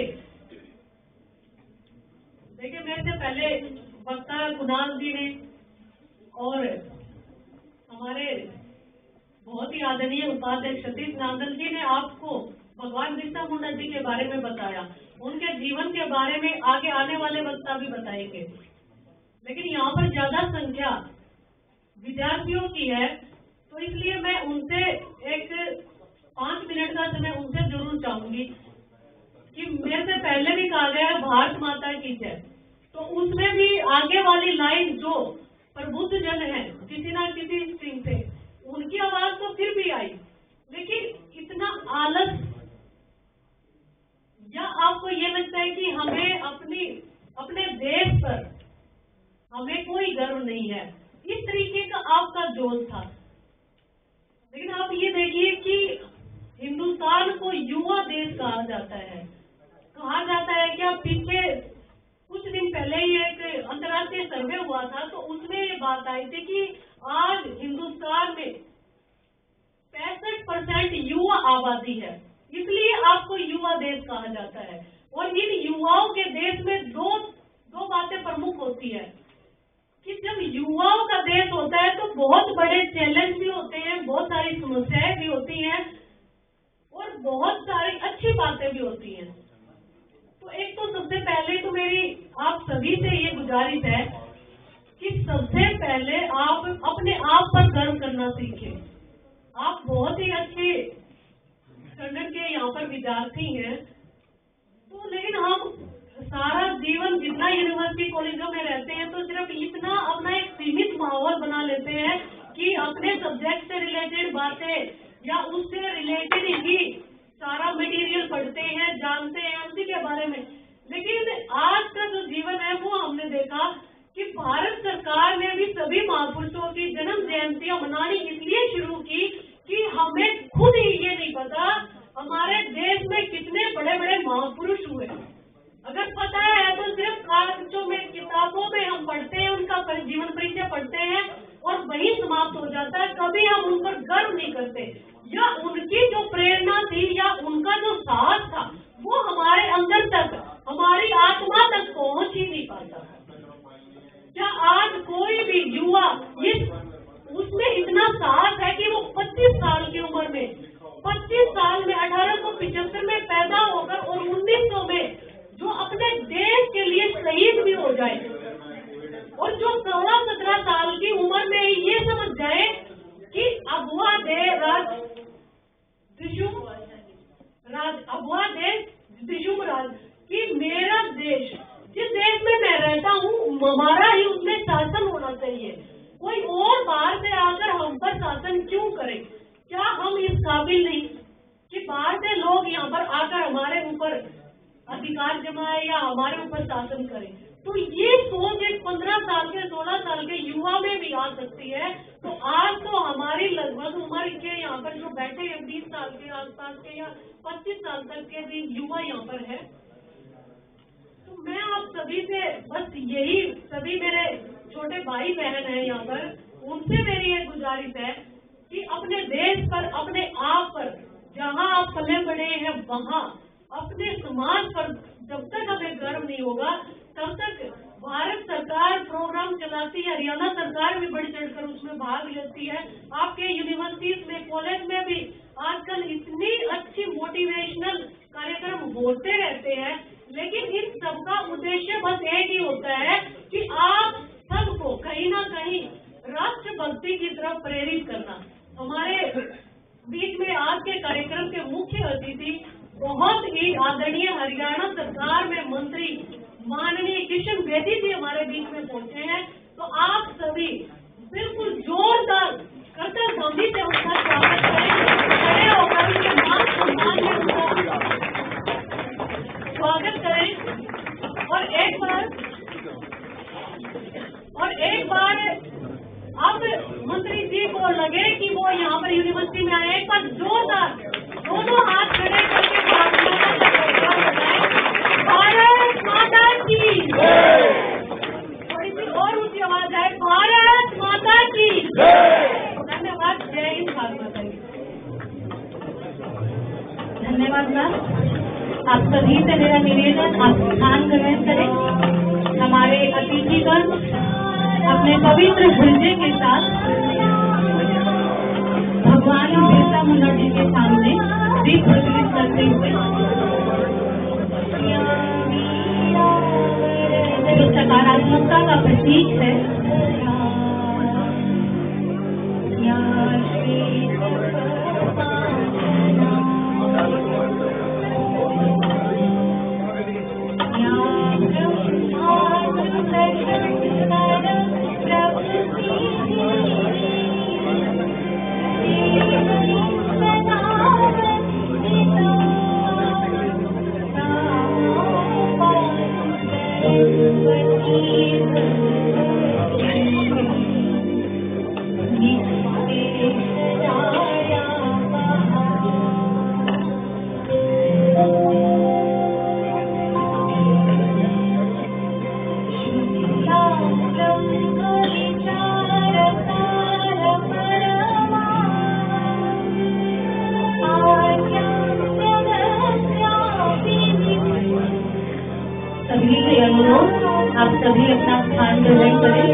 देखिए, मेरे से पहले वक्ता कुणाल जी ने और हमारे बहुत ही आदरणीय उपाध्यक्ष सतीश नांदल जी ने आपको भगवान बिरसा मुंडा जी के बारे में बताया, उनके जीवन के बारे में आगे आने वाले वक्ता भी बताएंगे। लेकिन यहाँ पर ज्यादा संख्या विद्यार्थियों की है, तो इसलिए मैं उनसे एक 5 मिनट का समय उनसे जरूर चाहूंगी कि मेरे से पहले भी कहा गया है भारत माता की जय, तो उसमें भी आगे वाली लाइन जो प्रबुद्ध जन है किसी ना किसी स्ट्रीम से, उनकी आवाज तो फिर भी आई, लेकिन इतना आलस, या आपको ये लगता है कि हमें अपने देश पर हमें कोई गर्व नहीं है, इस तरीके का आपका जोश था। लेकिन आप ये देखिए कि हिंदुस्तान को युवा देश कहा जाता है, क्या पीछे कुछ दिन पहले ही एक अंतर्राष्ट्रीय सर्वे हुआ था, तो उसमें ये बात आई थी कि आज हिंदुस्तान में 65% युवा आबादी है, इसलिए आपको युवा देश कहा जाता है। और इन युवाओं के देश में दो बातें प्रमुख होती है कि जब युवाओं का देश होता है तो बहुत बड़े चैलेंज भी होते हैं, बहुत सारी समस्याएं भी होती हैं और बहुत सारी अच्छी बातें भी होती हैं। तो एक तो सबसे पहले तो मेरी आप सभी से ये गुजारिश है कि सबसे पहले आप अपने आप पर गर्व करना सीखें। आप बहुत ही अच्छे स्टैंडर्ड के यहाँ पर विद्यार्थी हैं, तो लेकिन हम सारा जीवन जितना यूनिवर्सिटी कॉलेजों में रहते हैं तो सिर्फ इतना अपना एक सीमित माहौल बना लेते हैं कि अपने सब्जेक्ट से रिलेटेड बातें या उससे रिलेटेड ही सारा मटेरियल पढ़ते हैं, जानते हैं उसी के बारे में। लेकिन आज का जो जीवन है वो हमने देखा कि भारत सरकार ने भी सभी महापुरुषों की जन्म जयंतियां मनानी इसलिए शुरू की कि हमें खुद ही ये नहीं पता हमारे देश में कितने बड़े बड़े महापुरुष हुए। अगर पता है तो सिर्फ कागजों में, किताबों में हम पढ़ते हैं, उनका जीवन परिचय पढ़ते हैं और वही समाप्त हो जाता है, कभी हम उन पर गर्व नहीं करते, या उनकी जो प्रेरणा थी या उनका जो साहस था वो हमारे अंदर तक, हमारी आत्मा तक पहुंच ही नहीं पाता। क्या आज कोई भी युवा उसमें इतना साहस है कि वो 25 साल की उम्र में, 25 साल में 1875 में पैदा होकर और 1900 में जो अपने देश के लिए शहीद भी हो जाए, और जो 16-17 साल की उम्र में ये समझ जाए कि अबुआ दे दिशुम राज कि मेरा देश, जिस देश में मैं रहता हूँ, हमारा ही उसमें शासन होना चाहिए, कोई और बाहर से आकर हम पर शासन क्यों करे? क्या हम इस काबिल नहीं कि बाहर से लोग यहाँ पर आकर हमारे ऊपर अधिकार जमाए या हमारे ऊपर शासन करें? तो ये सोच एक 15 साल के 16 साल के युवा में भी आ सकती है। तो आज तो हमारी लगभग उम्र के यहाँ पर जो बैठे हैं 20 साल के आसपास के या 25 साल तक के भी युवा यहाँ पर है। तो मैं आप सभी से बस यही, सभी मेरे छोटे भाई बहन हैं यहाँ पर, उनसे मेरी ये गुजारिश है कि अपने देश पर, अपने आप पर, जहाँ आप पले बड़े हैं वहाँ, अपने समाज पर जब तक हमें गर्व नहीं होगा तब तक भारत सरकार प्रोग्राम चलाती है, हरियाणा सरकार भी बढ़ चढ़कर उसमें भाग लेती है। आपके यूनिवर्सिटीज में, कॉलेज में भी आजकल इतनी अच्छी मोटिवेशनल कार्यक्रम होते रहते हैं, लेकिन इन सबका उद्देश्य बस एक ही होता है कि आप सबको कहीं ना कहीं राष्ट्रभक्ति की तरफ प्रेरित करना। हमारे बीच में आज के कार्यक्रम के मुख्य अतिथि बहुत ही आदरणीय हरियाणा सरकार में मंत्री माननीय किशन बेदी जी हमारे बीच में पहुंचे हैं, तो आप सभी बिल्कुल जोरदार कर्तव्य भावना से उनका स्वागत करें, खड़े होकर उनके मान सम्मान में उनका स्वागत करें। और एक बार अब मंत्री जी को लगे कि वो यहाँ पर यूनिवर्सिटी में आए, एक बार जोरदार दोनों हाथ खड़े करके भारत माता की, थोड़ी सी और ऊंची आवाज आए, भारत माता की। धन्यवाद। जय हिंद, भारत माता की। धन्यवाद मैम। आप सभी से मेरा निवेदन, आप स्थान ग्रहण करें। हमारे अतिथिगण अपने पवित्र हृदय के साथ भगवान बिरसा मुंडा जी के सामने दीप प्रज्वलित करते हुए जो सकारात्मकता का प्रतीक है, सभी से अनुरोध, आप सभी अपना स्थान ग्रहण करें।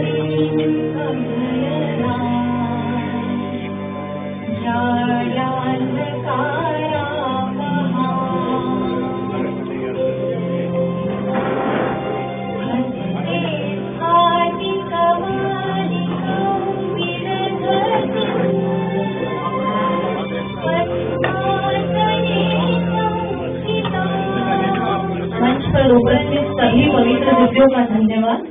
मंच पर उपस्थित सभी पवित्र दिव्यों का धन्यवाद।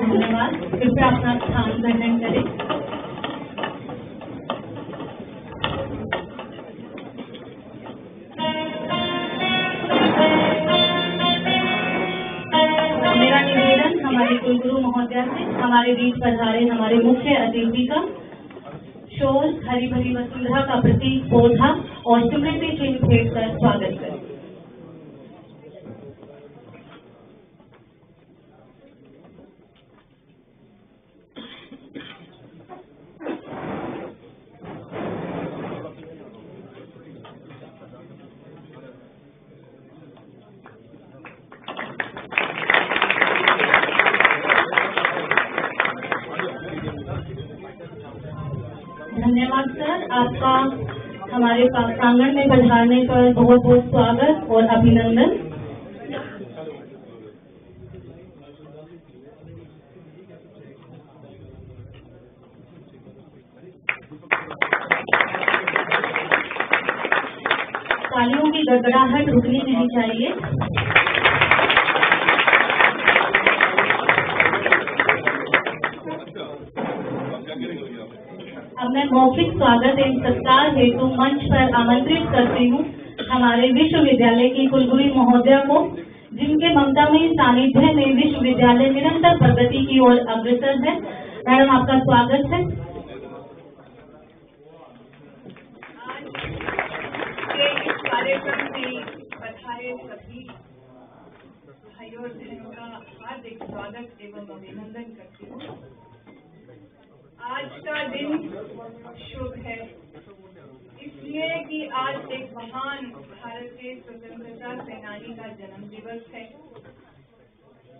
धन्यवाद। कृपया अपना स्थान ग्रहण करें। मेरा निवेदन हमारे कुलगुरु महोदया से हमारे बीच पधारे हमारे मुख्य अतिथि का शोल हरी भरी वसुंधरा का प्रतीक पौधा और स्मृति चिन्ह भेंट कर स्वागत करें। धन्यवाद सर, आपका हमारे प्रांगण में पधारने पर बहुत बहुत स्वागत और अभिनंदन। तालियों की गड़गड़ाहट रुकनी नहीं चाहिए। अब मैं मौखिक स्वागत एवं सत्कार हेतु मंच पर आमंत्रित करती हूँ हमारे विश्वविद्यालय की कुलगुरु महोदया को, जिनके ममतामयी सानिध्य में विश्वविद्यालय निरंतर प्रगति की ओर अग्रसर है। मैडम, आपका स्वागत है। आज के इस कार्यक्रम में पधारे सभी भाइयों और बहनों का हार्दिक स्वागत एवं अभिनंदन करती हूँ। आज का दिन शुभ है, इसलिए कि आज एक महान भारत के स्वतंत्रता सेनानी का जन्म दिवस है।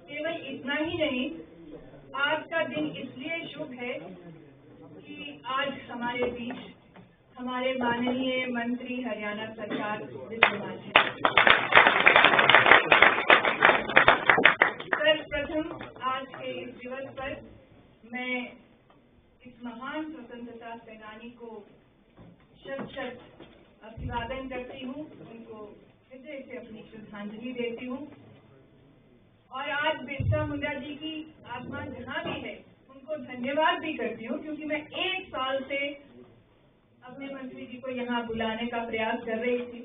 केवल इतना ही नहीं, आज का दिन इसलिए शुभ है कि आज हमारे बीच हमारे माननीय मंत्री हरियाणा सरकार विद्यमान है। सर्वप्रथम आज के इस दिवस पर मैं इस महान स्वतंत्रता सेनानी को शत अभिवादन करती हूँ, उनको हृदय से अपनी श्रद्धांजलि देती हूँ। और आज बिरसा मुंडा जी की आत्मा जहाँ भी है उनको धन्यवाद भी करती हूँ, क्योंकि मैं 1 साल से अपने मंत्री जी को यहाँ बुलाने का प्रयास कर रही थी,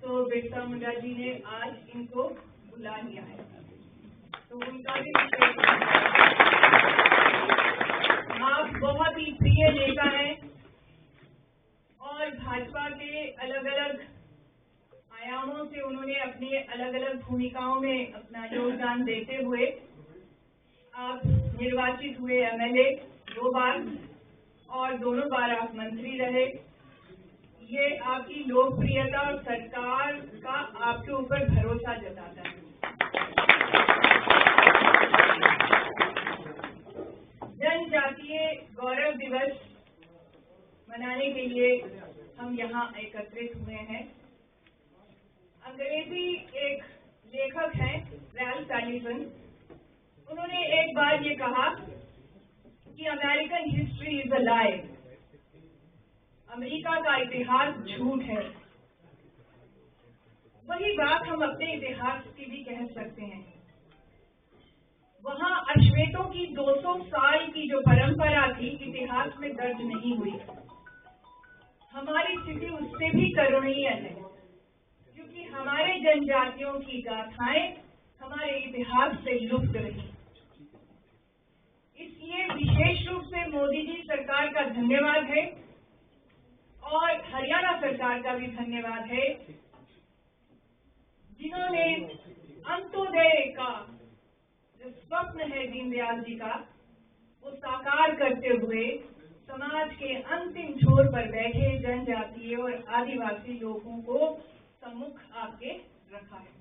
तो बिरसा मुंडा जी ने आज इनको बुला लिया है, तो उनका भी आप बहुत ही प्रिय नेता हैं और भाजपा के अलग अलग आयामों से उन्होंने अपनी अलग अलग भूमिकाओं में अपना योगदान देते हुए आप निर्वाचित हुए एमएलए 2 बार और दोनों बार आप मंत्री रहे। ये आपकी लोकप्रियता और सरकार का आपके ऊपर भरोसा जताता है। जनजातीय गौरव दिवस मनाने के लिए हम यहाँ एकत्रित हुए हैं। अंग्रेजी एक लेखक हैं रैल्फ सैलिवन, उन्होंने एक बार ये कहा कि American history is a lie, America का इतिहास झूठ है। वही बात हम अपने इतिहास की भी कह सकते हैं। वहां अश्वेतों की 200 साल की जो परंपरा थी इतिहास में दर्ज नहीं हुई। हमारी स्थिति उससे भी करुणीय है, क्योंकि हमारे जनजातियों की गाथाएं हमारे इतिहास से लुप्त रही। इसलिए विशेष रूप से मोदी जी सरकार का धन्यवाद है और हरियाणा सरकार का भी धन्यवाद है, जिन्होंने अंत्योदय का जो स्वप्न है दीनदयाल जी का, वो साकार करते हुए समाज के अंतिम छोर पर बैठे जनजातीय और आदिवासी लोगों को सम्मुख आपके रखा है।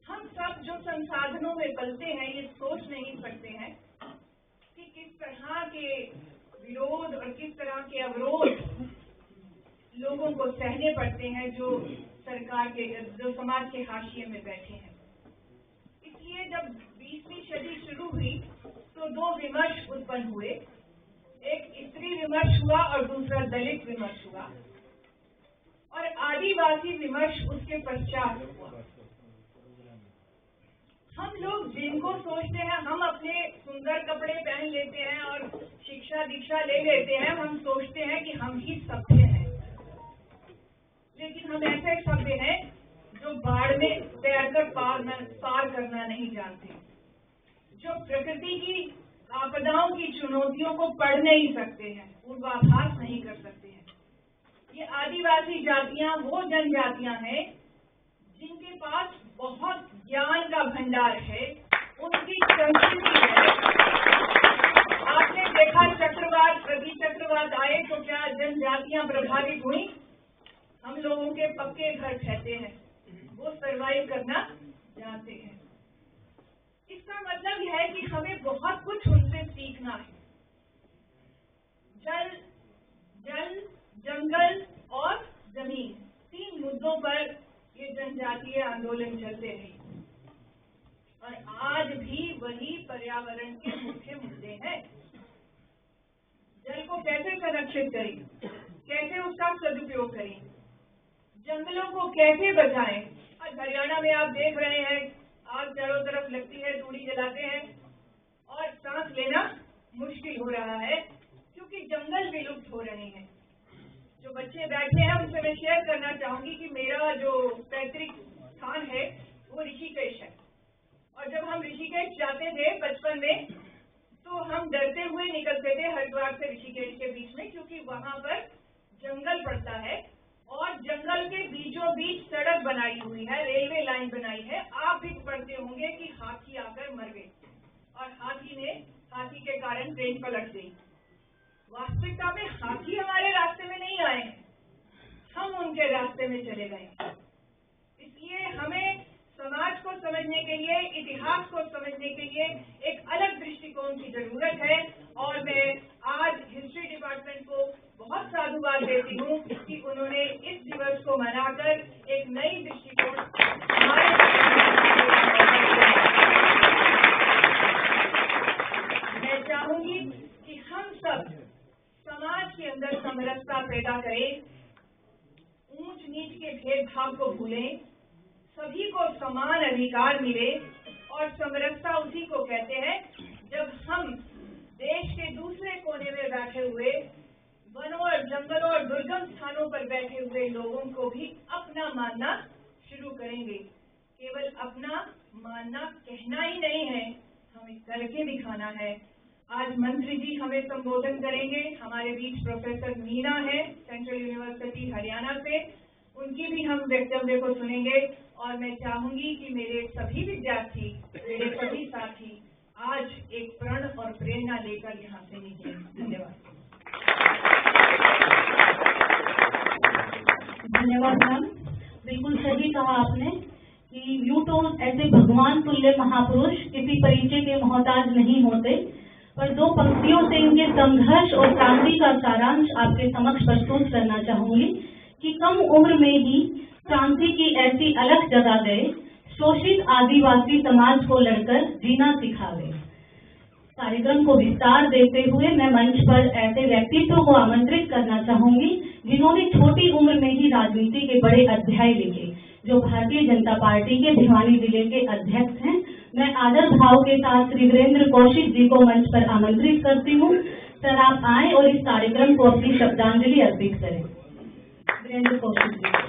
हम सब जो संसाधनों में पलते हैं, ये सोच नहीं सकते हैं कि किस तरह के विरोध और किस तरह के अवरोध लोगों को सहने पड़ते हैं जो सरकार के, जो समाज के हाशिए में बैठे हैं। इसलिए जब 20वीं सदी शुरू हुई तो 2 विमर्श उत्पन्न हुए, एक स्त्री विमर्श हुआ और दूसरा दलित विमर्श हुआ, और आदिवासी विमर्श उसके पश्चात हुआ। हम लोग जिनको सोचते हैं, हम अपने सुंदर कपड़े पहन लेते हैं और शिक्षा दीक्षा ले लेते हैं, हम सोचते हैं कि हम ही सभ्य हैं, लेकिन हम ऐसे सभ्य हैं जो बाढ़ में तैरकर पार करना नहीं जानते, जो प्रकृति की आपदाओं की चुनौतियों को पढ़ नहीं सकते हैं, पूर्वाभास नहीं कर सकते हैं। ये आदिवासी जातियां वो जनजातियां हैं जिनके पास बहुत ज्ञान का भंडार है, उनकी संस्कृति है। आपने देखा चक्रवात, प्रति चक्रवात आए तो क्या जनजातियां प्रभावित हुई? हम लोगों के पक्के घर कहते हैं, वो सरवाइव करना जानते हैं। इसका मतलब यह है कि हमें बहुत कुछ उनसे सीखना है। जल, जंगल और जमीन, 3 मुद्दों पर ये जनजातीय आंदोलन चलते हैं और आज भी वही पर्यावरण के मुख्य मुद्दे हैं। जल को कैसे संरक्षित करें, कैसे उसका सदुपयोग करें, जंगलों को कैसे बचाएं। आज हरियाणा में आप देख रहे हैं आग चारों तरफ लगती है, तूड़ी जलाते हैं और सांस लेना मुश्किल हो रहा है क्योंकि जंगल विलुप्त हो रहे हैं। जो बच्चे बैठे हैं उनसे मैं शेयर करना चाहूंगी कि मेरा जो पैतृक स्थान है वो ऋषिकेश है, और जब हम ऋषिकेश जाते थे बचपन में तो हम डरते हुए निकलते थे हरिद्वार से ऋषिकेश के बीच में, क्योंकि वहां पर जंगल पड़ता है और जंगल के बीचों बीच सड़क बनाई हुई है, रेलवे लाइन बनाई है। आप भी पढ़ते होंगे कि हाथी आकर मर गए और हाथी के कारण ट्रेन पलट गई। वास्तविकता में हाथी हमारे रास्ते में नहीं आए हैं, हम उनके रास्ते में चले गए। इसलिए हमें समाज को समझने के लिए, इतिहास को समझने के लिए एक अलग दृष्टिकोण की जरूरत है, और मैं आज हिस्ट्री डिपार्टमेंट को बहुत साधुवाद देती हूँ कि उन्होंने इस दिवस को मनाकर एक नई दृष्टिकोण मैं चाहूंगी कि हम सब समाज के अंदर समरसता पैदा करें, ऊंच नीच के भेदभाव को भूलें, सभी को समान अधिकार मिले। और समरसता उसी को कहते हैं जब हम देश के दूसरे कोने में बैठे हुए वनों और जंगलों और दुर्गम स्थानों पर बैठे हुए लोगों को भी अपना मानना शुरू करेंगे। केवल अपना मानना कहना ही नहीं है, हमें करके दिखाना है। आज मंत्री जी हमें संबोधन करेंगे। हमारे बीच प्रोफेसर मीना है सेंट्रल यूनिवर्सिटी हरियाणा से, उनकी भी हम वक्तव्य को सुनेंगे। और मैं चाहूंगी कि मेरे सभी विद्यार्थी, मेरे सभी साथी आज एक प्रण और प्रेरणा लेकर यहाँ से निकले। धन्यवाद। धन्यवाद मैम, बिल्कुल सही कहा आपने कि यूं तो ऐसे भगवान तुल्य महापुरुष किसी परिचय के मोहताज नहीं होते, पर दो पंक्तियों से इनके संघर्ष और क्रांति का सारांश आपके समक्ष प्रस्तुत करना चाहूंगी कि कम उम्र में ही क्रांति की ऐसी अलग जगह गए, शोषित आदिवासी समाज को लड़कर जीना सिखा गए। कार्यक्रम को विस्तार देते हुए मैं मंच पर ऐसे व्यक्तित्व को आमंत्रित करना चाहूंगी जिन्होंने छोटी उम्र में ही राजनीति के बड़े अध्याय लिखे, जो भारतीय जनता पार्टी के भिवानी जिले के अध्यक्ष हैं। मैं आदर भाव के साथ श्री वीरेंद्र कौशिक जी को मंच पर आमंत्रित करती हूँ। सर आप आए और इस कार्यक्रम को अपनी श्रद्धांजलि अर्पित करें। वीरेंद्र कौशिक जी।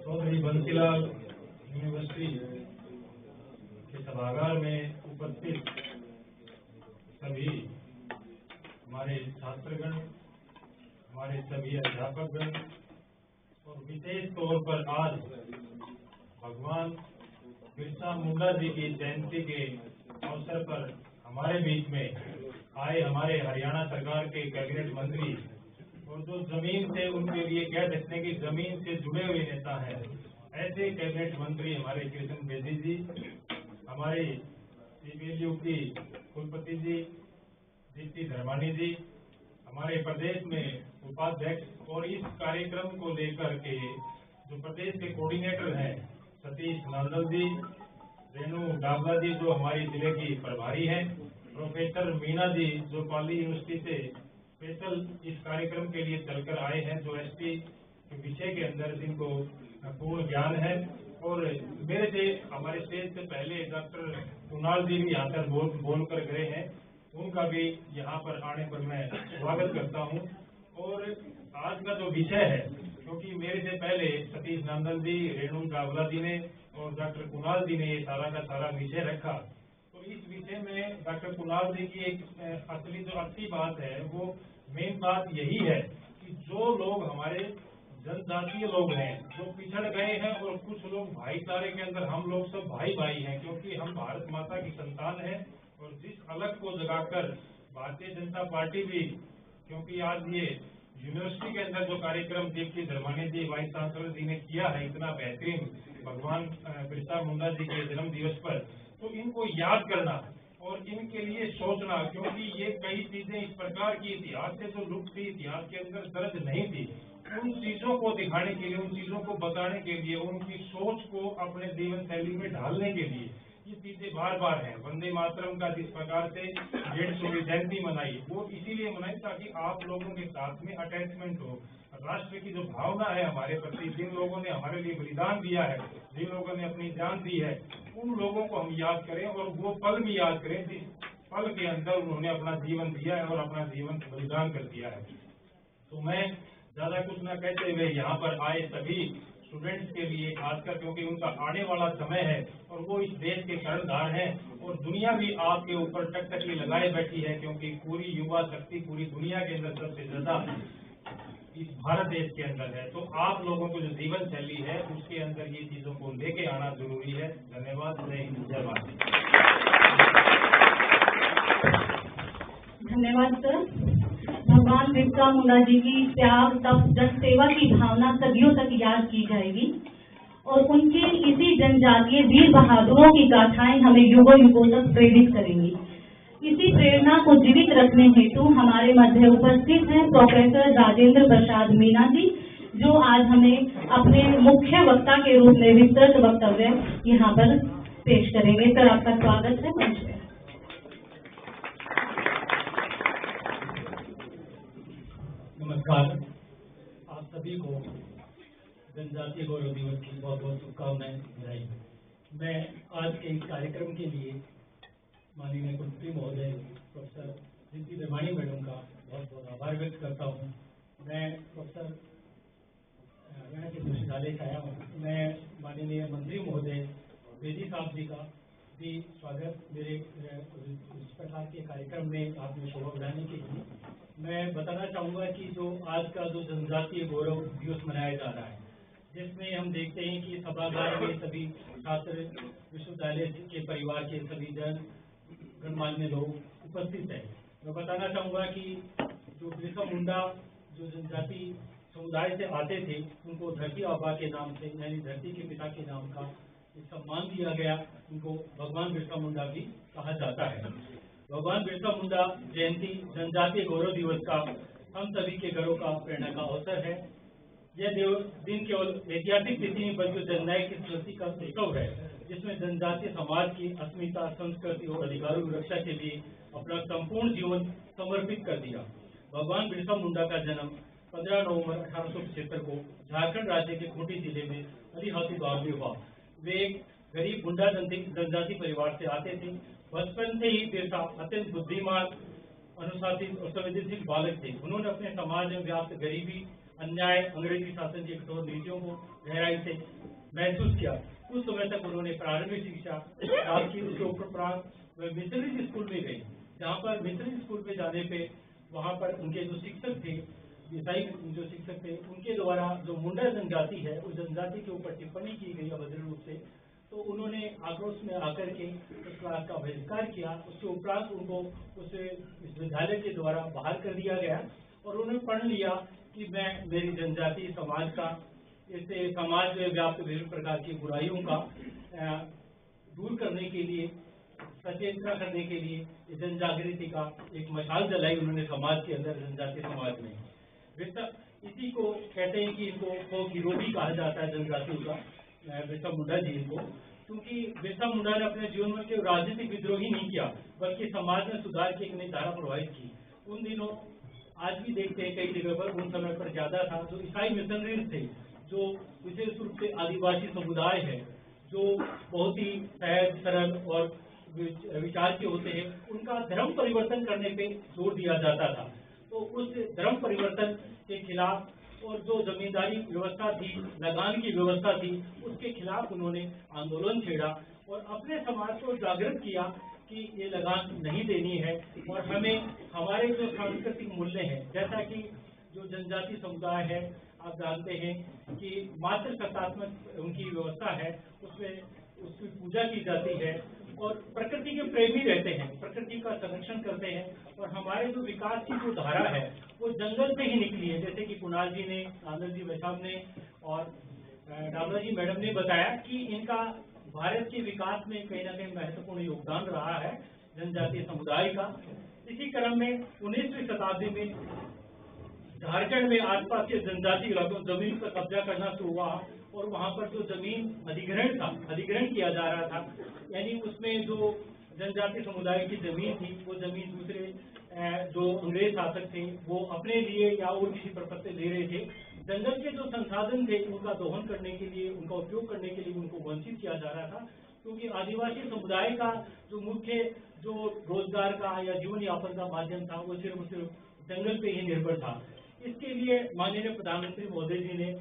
चौधरी बंसीलाल यूनिवर्सिटी के सभागार में उपस्थित सभी हमारे छात्रगण, हमारे सभी अध्यापकगण और विशेष तौर पर आज भगवान बिरसा मुंडा जी की जयंती के अवसर पर हमारे बीच में आए हमारे हरियाणा सरकार के कैबिनेट मंत्री और जो जमीन से उनके लिए कह सकते हैं कि जमीन से जुड़े हुए नेता हैं, ऐसे कैबिनेट मंत्री हमारे कृष्ण बेदी जी, हमारे CPLU की कुलपति जी दीप्ति धर्मानी जी, हमारे प्रदेश में उपाध्यक्ष और इस कार्यक्रम को लेकर के जो प्रदेश के कोऑर्डिनेटर हैं सतीश नांदल जी, रेणु डाबला जी जो हमारी जिले की प्रभारी हैं, प्रोफेसर मीना जी जो पाली यूनिवर्सिटी से स्पेशल इस कार्यक्रम के लिए चलकर आए हैं, जो एसटी के विषय के अंदर जिनको पूर्ण ज्ञान है, और मेरे से हमारे स्टेज से पहले डॉक्टर कुणाल जी भी यहाँ पर बोल कर गए हैं, उनका भी यहाँ पर आने पर मैं स्वागत करता हूँ। और आज का जो विषय है, क्योंकि मेरे से पहले सतीश नंदन जी, रेणु डावला जी ने और डॉक्टर कुणाल जी ने ये सारा का सारा विषय रखा, तो इस विषय में डॉक्टर कुणाल जी की एक असली जो अच्छी बात है, वो मेन बात यही है कि जो लोग हमारे जनजातीय लोग हैं, जो पिछड़ गए हैं, और कुछ लोग भाईचारे के अंदर हम लोग सब भाई भाई हैं, क्योंकि हम भारत माता की संतान हैं। और जिस अलग को जगाकर भारतीय जनता पार्टी भी, क्योंकि आज ये यूनिवर्सिटी के अंदर जो कार्यक्रम दीप्ति धर्मानी जी वाइस चांसलर जी ने किया है इतना बेहतरीन भगवान बिरसा मुंडा जी के जन्म दिवस पर, तो इनको याद करना और इनके लिए सोचना, क्योंकि ये कई चीजें इस प्रकार की इतिहास से जो लुप्त थी, इतिहास के अंदर दर्ज नहीं थी, उन चीजों को दिखाने के लिए, उन चीजों को बताने के लिए, उनकी सोच को अपने जीवन शैली में ढालने के लिए ये चीजें बार बार हैं। वंदे मातरम का जिस प्रकार से 150वीं जयंती मनाई, वो इसीलिए मनाई ताकि आप लोगों के साथ में अटैचमेंट हो। राष्ट्र की जो भावना है हमारे प्रति, जिन लोगों ने हमारे लिए बलिदान दिया है, जिन लोगों ने अपनी जान दी है, उन लोगों को हम याद करें और वो पल भी याद करें जिस पल के अंदर उन्होंने अपना जीवन दिया है और अपना जीवन बलिदान कर दिया है। तो मैं ज्यादा कुछ न कहते हुए यहाँ पर आए सभी स्टूडेंट्स के लिए खासकर, क्योंकि उनका आने वाला समय है और वो इस देश के कर्णधार हैं और दुनिया भी आपके ऊपर टकटकी लगाए बैठी है, क्योंकि पूरी युवा शक्ति पूरी दुनिया के अंदर सबसे ज्यादा इस भारत देश के अंदर है। तो आप लोगों को जो जीवन शैली है उसके अंदर ये चीजों को लेके आना जरूरी है। धन्यवाद। जय हिंद, जय भारत। धन्यवाद सर। भगवान बिरसा मुंडा जी की त्याग तप जन सेवा की भावना सदियों तक याद की जाएगी और उनके इसी जनजातीय वीर बहादुरों की गाथाएं हमें युगों युगों तक प्रेरित करेंगी। इसी प्रेरणा को जीवित रखने हेतु हमारे मध्य उपस्थित हैं प्रोफेसर राजेंद्र प्रसाद मीना जी, जो आज हमें अपने मुख्य वक्ता के रूप में विस्तृत वक्तव्य यहाँ पर पेश करेंगे। सर, आपका स्वागत है मंच पे। नमस्कार, आप सभी को जनजातीय गौरव दिवस की बहुत बहुत शुभकामनाएं बधाई। मैं आज के इस कार्यक्रम के लिए माननीय कुलपति महोदय प्रोफेसर रिंकी बेमानी मैडम का बहुत बहुत आभार व्यक्त करता हूँ। मैं प्रोफेसर हरियाणा के विश्वविद्यालय से आया हूँ। मैं माननीय मंत्री महोदय बेदी साहब जी का भी स्वागत मेरे इस प्रकार के कार्यक्रम में आपने शोभा बढ़ाने के लिए। मैं बताना चाहूँगा कि जो आज का जो जनजातीय गौरव दिवस मनाया जा रहा है, जिसमें हम देखते हैं कि सभागार में सभी छात्र, विश्वविद्यालय के परिवार के सभी जन गणमान्य लोग उपस्थित हैं। मैं बताना चाहूँगा कि जो बिरसा मुंडा जो जनजाति समुदाय से आते थे, उनको धरती आबा के नाम से यानी धरती के पिता के नाम का एक सम्मान दिया गया। उनको भगवान बिरसा मुंडा भी कहा जाता है। भगवान बिरसा मुंडा जयंती जनजातीय गौरव दिवस का हम सभी के घरों का प्रेरणा का अवसर है। यह दिन केवल ऐतिहासिक तिथि नहीं बल्कि जननायक की स्मृति का उत्सव है, जिसमें जनजातीय समाज की अस्मिता, संस्कृति और अधिकारों की रक्षा के लिए अपना संपूर्ण जीवन समर्पित कर दिया। भगवान बिरसा मुंडा का जन्म 15 नवंबर 1875 को झारखंड राज्य के खूंटी जिले में अलीहाती गांव में हुआ। वे एक गरीब मुंडा जनजाति परिवार से आते थे। बचपन से ही बिरसा अत्यंत बुद्धिमान, अनुशासित और संवेदनशील बालक थे। उन्होंने अपने समाज में व्याप्त गरीबी, अन्याय, अंग्रेजी शासन की कठोर नीतियों को गहराई से महसूस किया। कुछ समय तक उन्होंने प्रारंभिक शिक्षा प्राप्त की। उसके उपरांत वे मिशनरी स्कूल में गए, जहाँ पर मिशनरी स्कूल में जाने पे वहाँ पर उनके जो शिक्षक थे, ईसाई जो शिक्षक थे, उनके द्वारा जो मुंडा जनजाति है उस जनजाति के ऊपर टिप्पणी की गई अभद्र रूप से, तो उन्होंने आक्रोश में आकर के उस क्लास का बहिष्कार किया। उसके उपरांत उनको उस विश्वविद्यालय के द्वारा बाहर कर दिया गया और उन्होंने पढ़ लिया कि मैं मेरी जनजाति समाज का, इससे समाज में व्याप्त विभिन्न प्रकार की बुराइयों का दूर करने के लिए, सचेतना करने के लिए जन जागृति का एक मशाल जलाई उन्होंने समाज के अंदर, जनजातीय समाज में। इसी को कहते हैं कि इनको folk hero भी कहा जाता है जनजातियों का, बिरसा मुंडा जी को, क्योंकि बिरसा मुंडा ने अपने जीवन में केवल राजनीतिक विद्रोह ही नहीं किया बल्कि समाज में सुधार की एक नई धारा प्रवाहित की। उन दिनों आज भी देखते हैं कई जगह पर, उन समय पर ज्यादा था, जो ईसाई मिशनरीज थे, जो विशेष रूप से आदिवासी समुदाय है, जो बहुत ही सहज सरल और विचार के होते हैं, उनका धर्म परिवर्तन करने पे जोर दिया जाता था। तो उस धर्म परिवर्तन के खिलाफ और जो जमींदारी व्यवस्था थी, लगान की व्यवस्था थी, उसके खिलाफ उन्होंने आंदोलन छेड़ा और अपने समाज को जागृत किया कि ये लगान नहीं देनी है और हमें हमारे जो सांस्कृतिक मूल्य हैं, जैसा कि जो जनजाति समुदाय है, आप जानते हैं कि मातृ सत्तात्मक उनकी व्यवस्था है, उसमें उसकी पूजा की जाती है और प्रकृति के प्रेमी रहते हैं, प्रकृति का संरक्षण करते हैं और हमारे जो विकास की जो धारा है वो जंगल से ही निकली है। जैसे कि कुणाल जी ने, आनंद जी वैशाम ने और डाबरा जी मैडम ने बताया कि इनका भारत के विकास में कहीं ना कहीं महत्वपूर्ण योगदान रहा है जनजातीय समुदाय का। इसी क्रम में 19वीं शताब्दी में झारखंड में आसपास के जनजातीय इलाकों जमीन पर कब्जा करना शुरू हुआ और वहाँ पर जो जमीन अधिग्रहण किया जा रहा था, यानी उसमें जो जनजातीय समुदाय की जमीन थी वो जमीन दूसरे जो अंग्रेज शासक थे वो अपने लिए या और किसी पर्पज से ले रहे थे। जंगल के जो संसाधन थे उनका दोहन करने के लिए, उनका उपयोग करने के लिए उनको वंचित किया जा रहा था, क्योंकि आदिवासी समुदाय का जो मुख्य जो रोजगार का या जीवन यापन का माध्यम था वो सिर्फ जंगल पे ही निर्भर था। इसके लिए माननीय प्रधानमंत्री महोदय जी ने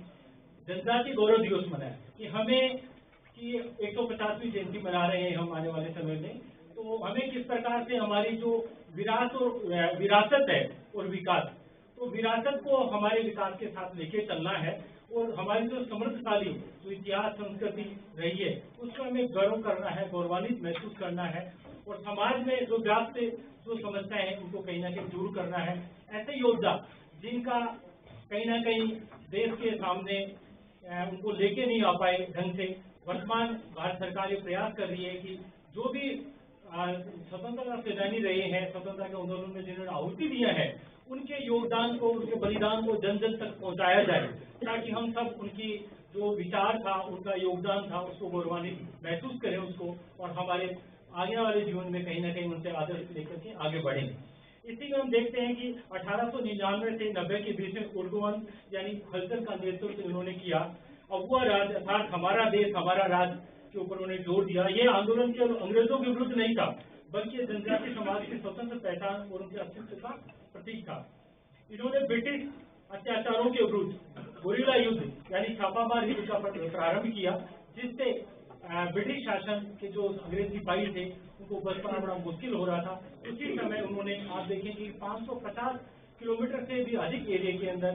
जनजातीय गौरव दिवस मनाया कि हमें कि 150वीं जयंती मना रहे हैं हम आने वाले समय में, तो हमें किस प्रकार से हमारी जो विरासत है और विकास, तो विरासत को हमारे विकास के साथ लेके चलना है और हमारी जो समृद्धशाली जो इतिहास संस्कृति रही है उसको हमें गर्व करना है, गौरवान्वित महसूस करना है और समाज में जो व्याप्त जो समस्याएं हैं उनको कहीं ना कहीं दूर करना है। ऐसे योद्धा जिनका कहीं ना कहीं देश के सामने उनको लेके नहीं आ पाए ढंग से, वर्तमान भारत सरकार ये प्रयास कर रही है कि जो भी स्वतंत्रता सेनानी रहे हैं, स्वतंत्रता के आंदोलन में जिन्होंने आहुति दिया है, उनके योगदान को, उनके बलिदान को जन जन तक पहुंचाया जाए, ताकि हम सब उनकी जो विचार था, उनका योगदान था, उसको गौरवान्वित महसूस करें उसको, और हमारे आगे वाले जीवन में कहीं ना कहीं उनसे आदर्श लेकर के आगे बढ़ेंगे। इसी में हम देखते हैं कि 1899 से 90 के बीच में उर्दूवन यानी हलचल का नेतृत्व उन्होंने किया। अगुआ राज अर्थात हमारा देश हमारा राज के ऊपर उन्होंने जोर दिया। ये आंदोलन केवल अंग्रेजों के विरुद्ध नहीं था, बल्कि जनजातीय समाज की स्वतंत्र पहचान और उनके अस्तित्व का प्रतीक था। इन्होंने ब्रिटिश अत्याचारों के विरुद्ध गोरिल्ला युद्ध यानी छापामार युद्ध का प्रारंभ किया, जिससे ब्रिटिश शासन के जो अंग्रेज सिपाही थे उनको बच पाना बड़ा मुश्किल हो रहा था। उसी समय उन्होंने, आप देखें कि 550 किलोमीटर से भी अधिक एरिया के अंदर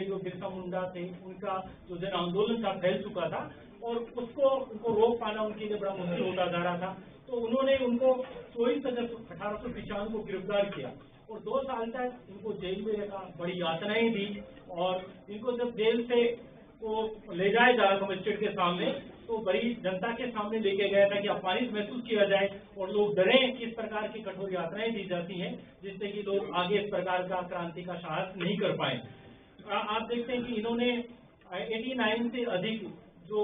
जो बिरसा मुंडा थे उनका जो जन आंदोलन था फैल चुका था और उनको रोक पाना उनके लिए बड़ा मुश्किल होता जा रहा था। तो उन्होंने उनको 24 अगस्त 1895 को गिरफ्तार किया और 2 साल तक इनको जेल में रखा, बड़ी यातनाएं दी और इनको जब जेल से वो ले जाया जा रहा था मजिस्ट्रेट के सामने, तो बड़ी जनता के सामने लेके गया था कि अपमानित महसूस किया जाए और लोग डरें कि इस प्रकार की कठोर यातनाएं दी जाती हैं जिससे कि लोग आगे इस प्रकार का क्रांति का साहस नहीं कर पाए। आप देखते हैं कि इन्होंने 89 से अधिक जो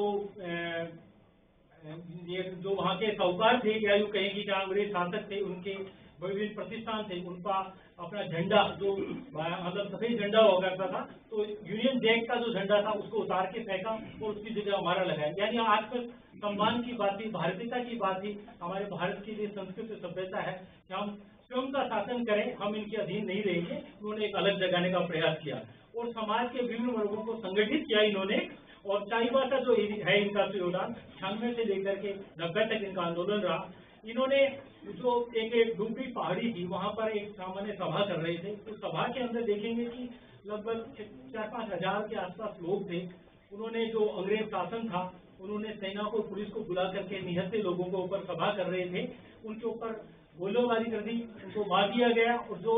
वहाँ के साहूकार थे या यूँ कहें कि अंग्रेज शासक थे, उनके विभिन्न प्रतिष्ठान थे, उनका अपना झंडा जो मतलब सफेद झंडा हुआ करता था, तो यूनियन जैक का जो झंडा था उसको उतार के फेंका और उसकी जगह हमारा लगाया। यानी आजकल सम्मान की बात थी, भारतीयता की बात थी, हमारे भारत की लिए संस्कृति सभ्यता है कि हम स्वयं का शासन करें, हम इनके अधीन नहीं रहेंगे। उन्होंने एक अलग जगाने का प्रयास किया और समाज के विभिन्न वर्गों को संगठित किया इन्होंने। और चाईबासा जो है इनका योगदान 96 से लेकर के 90 तक इनका आंदोलन रहा। इन्होंने जो एक डूबी पहाड़ी थी वहां पर एक सामान्य सभा कर रहे थे, उस सभा के अंदर देखेंगे कि लगभग 4-5 हजार के आसपास लोग थे। उन्होंने जो अंग्रेज शासन था उन्होंने सेना को, पुलिस को बुला करके निहत्थे लोगों के ऊपर सभा कर रहे थे, उनके ऊपर गोलीबारी कर दी, उनको मार दिया गया और जो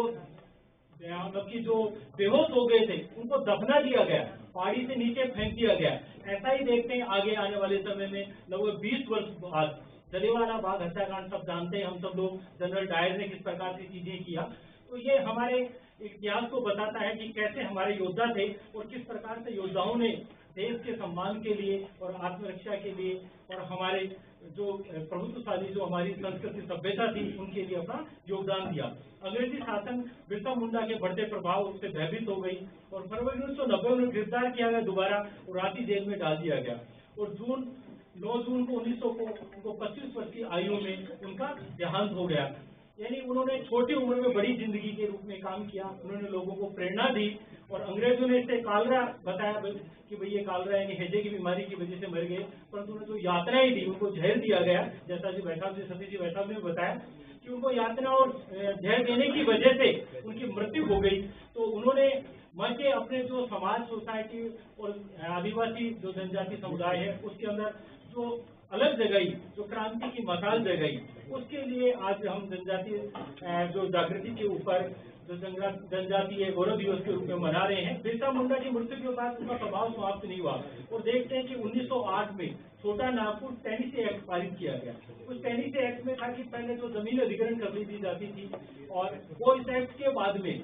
मतलब कि जो बेहोश हो गए थे उनको दफना दिया गया, पहाड़ी से नीचे फेंक दिया गया। ऐसा ही देखते हैं आगे आने वाले समय में लगभग 20 वर्ष बाद जलियांवाला बाग हत्याकांड सब जानते हैं हम सब लोग, जनरल डायर ने किस प्रकार की चीजें किया। तो ये हमारे इतिहास को बताता है कि कैसे हमारे योद्धा थे और किस प्रकार से योद्धाओं ने देश के सम्मान के लिए और आत्मरक्षा के लिए और हमारे जो प्रभुत्वशाली जो हमारी संस्कृति सभ्यता थी उनके लिए अपना योगदान दिया। अंग्रेजी शासन बिरसा मुंडा के बढ़ते प्रभाव से भयभीत हो गई और फरवरी 1990 में गिरफ्तार किया गया दोबारा और रांची जेल में डाल दिया गया और 9 जून को 1900 को उनको 25 वर्ष की आयु में उनका देहांत हो गया। यानी उन्होंने छोटी उम्र में बड़ी जिंदगी के रूप में काम किया, उन्होंने लोगों को प्रेरणा दी और अंग्रेजों ने इसे कालरा बताया कि भाई ये कालरा यानी हैजे की बीमारी की वजह से मर गए, परंतु उन्हें जो यातनाएं दी उनको जहर दिया गया, जैसा जी सतीश जी वैष्णव ने बताया कि उनको यातना और जहर देने की वजह से उनकी मृत्यु हो गई। तो उन्होंने मन के अपने जो समाज, सोसाइटी और आदिवासी जो जनजाति समुदाय है उसके अंदर जो अलग जगही, जो क्रांति की मसाल जगही, उसके लिए आज हम जनजातीय जो जागृति के ऊपर जो जनजातीय गौरव दिवस के रूप में मना रहे हैं। बिरसा मुंडा की मृत्यु के बाद उनका प्रभाव समाप्त नहीं हुआ और देखते हैं कि 1908 में छोटा नागपुर टेनेसी एक्ट पारित किया गया। उस टेनेसी एक्ट में था कि पहले जो जमीन अधिग्रहण कर दी जाती थी और वो इस एक्ट के बाद में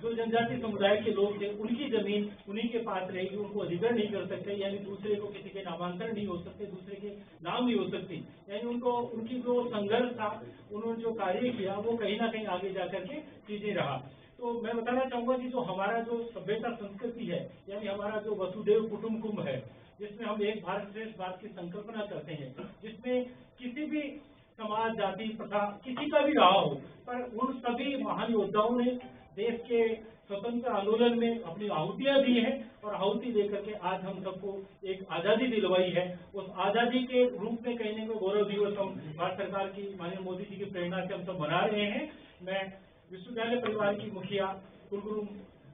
जो जनजाति समुदाय के लोग थे उनकी जमीन उन्हीं के पास रहेगी, उनको अधिग्रहण नहीं कर सकते, यानी दूसरे को किसी के नामांतरण नहीं हो सकते, दूसरे के नाम नहीं हो सकती, यानी उनको उनकी जो संघर्ष था, उन्होंने जो कार्य किया वो कहीं ना कहीं आगे जाकर के चीजें रहा। तो मैं बताना चाहूंगा कि जो हमारा जो सभ्यता संस्कृति है, यानी हमारा जो वसुदेव कुटुंबकम है, जिसमें हम एक भारत श्रेष्ठ भारत की संकल्पना करते हैं, जिसमें किसी भी समाज जाति प्रथा किसी का भी रहा हो, पर उन सभी महान योद्धाओं ने देश के स्वतंत्र आंदोलन में अपनी आहुतियां दी है और आहुति देकर के आज हम सबको एक आजादी दिलवाई है। उस आजादी के रूप में कहने को गौरव दिवस हम भारत सरकार की माननीय मोदी जी की प्रेरणा से हम सब मना रहे हैं। मैं विश्वविद्यालय परिवार की मुखिया कुलगुरु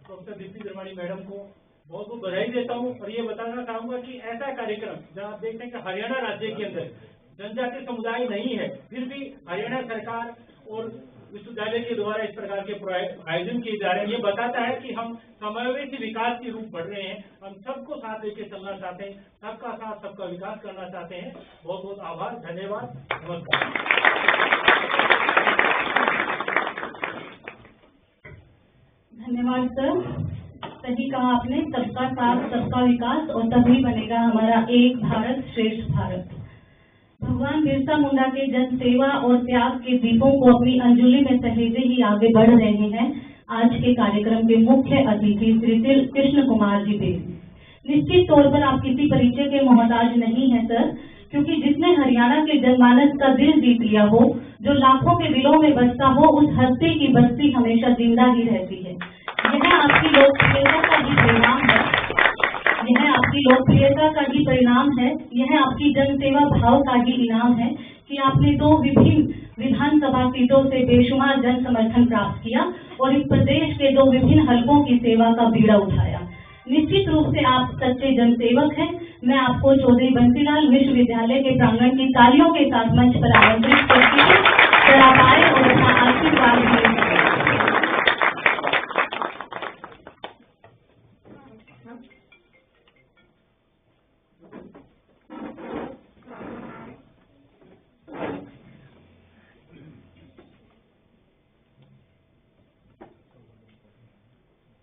प्रोफेसर दीप्ति दरवानी मैडम को बहुत बहुत बधाई देता हूँ और ये बताना चाहूंगा कि ऐसा कार्यक्रम जहाँ आप देखते हैं कि हरियाणा राज्य के अंदर जनजातीय समुदाय नहीं है, फिर भी हरियाणा सरकार और विश्वविद्यालय के द्वारा इस प्रकार के आयोजन किए जा रहे हैं। ये बताता है कि हम समावेशी विकास के रूप बढ़ रहे हैं, हम सबको साथ लेके चलना चाहते हैं, सबका साथ सबका विकास करना चाहते हैं। बहुत बहुत आभार, धन्यवाद, नमस्कार। धन्यवाद सर, सही कहा आपने, सबका साथ सबका विकास और तभी बनेगा हमारा एक भारत श्रेष्ठ भारत। भगवान बिरसा मुंडा के जन सेवा और त्याग के दीपों को अपनी अंजुलि में सहेजे ही आगे बढ़ रहे हैं आज के कार्यक्रम के मुख्य अतिथि श्री कृष्ण कुमार जी देव। निश्चित तौर पर आप किसी परिचय के मोहताज नहीं हैं सर, क्योंकि जिसने हरियाणा के जनमानस का दिल जीत लिया हो, जो लाखों के दिलों में बसता हो, उस हस्ती की बस्ती हमेशा जिंदा ही रहती है। यह आपकी लोकप्रियता का ही परिणाम है, यह आपकी लोकप्रियता का ही परिणाम है, यह आपकी जनसेवा भाव का ही इनाम है कि आपने 2 विभिन्न विधानसभा सीटों से बेशुमार जन समर्थन प्राप्त किया और इस प्रदेश के 2 विभिन्न हलकों की सेवा का बीड़ा उठाया। निश्चित रूप से आप सच्चे जनसेवक हैं। मैं आपको चौधरी बंसीलाल विश्वविद्यालय के प्रांगण की तालियों के साथ मंच पर आमंत्रित करती हूँ, सर आप आए और अपना आशीर्वाद दें।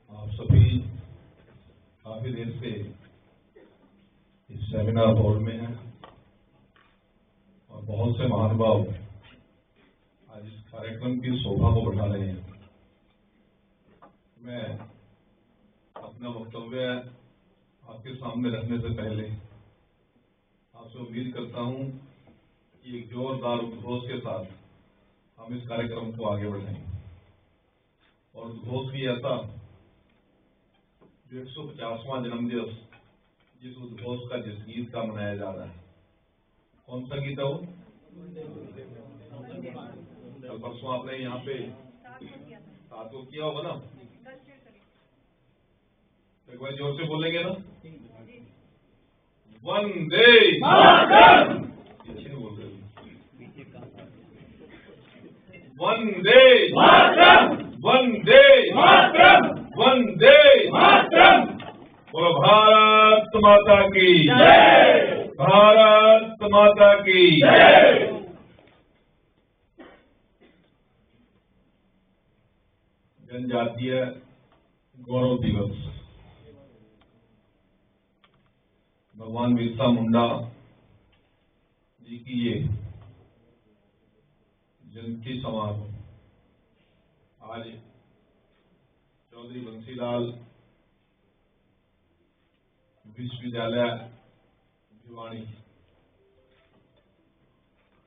आप सभी काफी देर से इस सेमिनार हॉल में हैं और बहुत से महानुभाव आज इस कार्यक्रम की शोभा को बढ़ा रहे हैं। मैं अपना वक्तव्य आपके सामने रखने से पहले आपसे उम्मीद करता हूं कि एक जोरदार उद्घोष के साथ हम इस कार्यक्रम को आगे बढ़ाएंगे और उद्घोष भी ऐसा जो 150वां जन्मदिवस जिस उद्घोष का जिस गीत का मनाया जा रहा है, कौन सा गीत है वो? कल परसों आपने यहाँ पे साथ को किया होगा ना, एक बार जोर से बोलेंगे ना, वंदे मातरम, पीछे बोल रहे वंदे मातरम, वंदे मातरम, वंदे मातरम। बोलो भारत माता की जय, भारत माता की जय। जनजातीय गौरव दिवस भगवान बिरसा मुंडा जी की ये जयंती समारोह आज चौधरी बंसीलाल विश्वविद्यालय भिवानी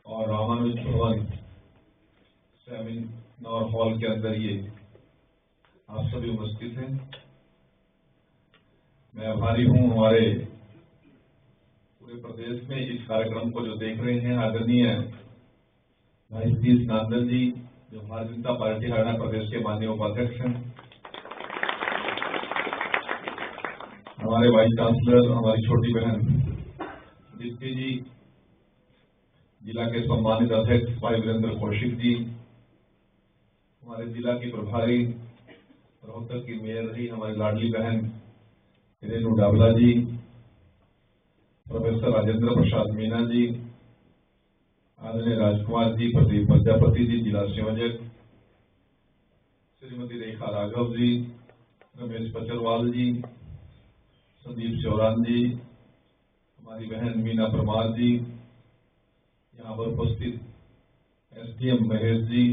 और रामानुज भवन सेमिनार हॉल के अंदर ये आप सभी उपस्थित हैं। मैं आभारी हूं हमारे पूरे प्रदेश में इस कार्यक्रम को जो देख रहे हैं आदरणीय भाई सतीश नांदल जी, जो भारतीय जनता पार्टी हरियाणा प्रदेश के माननीय उपाध्यक्ष हैं, हमारे वाइस चांसलर, हमारी छोटी बहन दीप्ति जी, जिला के सम्मानित अध्यक्ष भाई वीरेंद्र कौशिक जी, हमारे जिला की प्रभारी रोहतक की मेयर रही हमारी लाडली बहन रेणु डावला जी, प्रोफेसर राजेंद्र प्रसाद मीना जी, आदरणीय राजकुमार जी, प्रदीप प्रजापति जी, जिला संयोजक श्रीमती रेखा राघव जी, रमेश पचरवाल जी, संदीप चौरान जी, हमारी बहन मीना परमार जी, यहाँ पर उपस्थित एसडीएम महेश जी,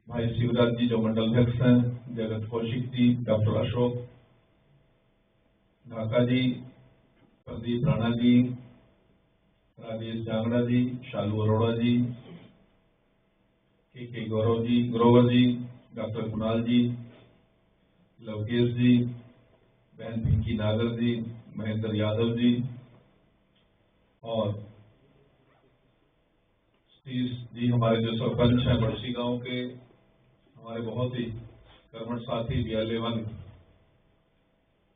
भाई शिवराज जी जो मंडल अध्यक्ष हैं, जगत कौशिक जी, डॉक्टर अशोक ढाका जी, प्रदीप राणा जी, राजेश जांगड़ा जी, शालू अरोड़ा जी, के ग्रोवर जी, डॉक्टर कुणाल जी, लवकेश जी, बहन पिंकी नागर जी, महेंद्र यादव जी और सतीश जी, हमारे जो सरपंच हैं बड़सी गांव के, हमारे बहुत ही कर्मठ साथी BL1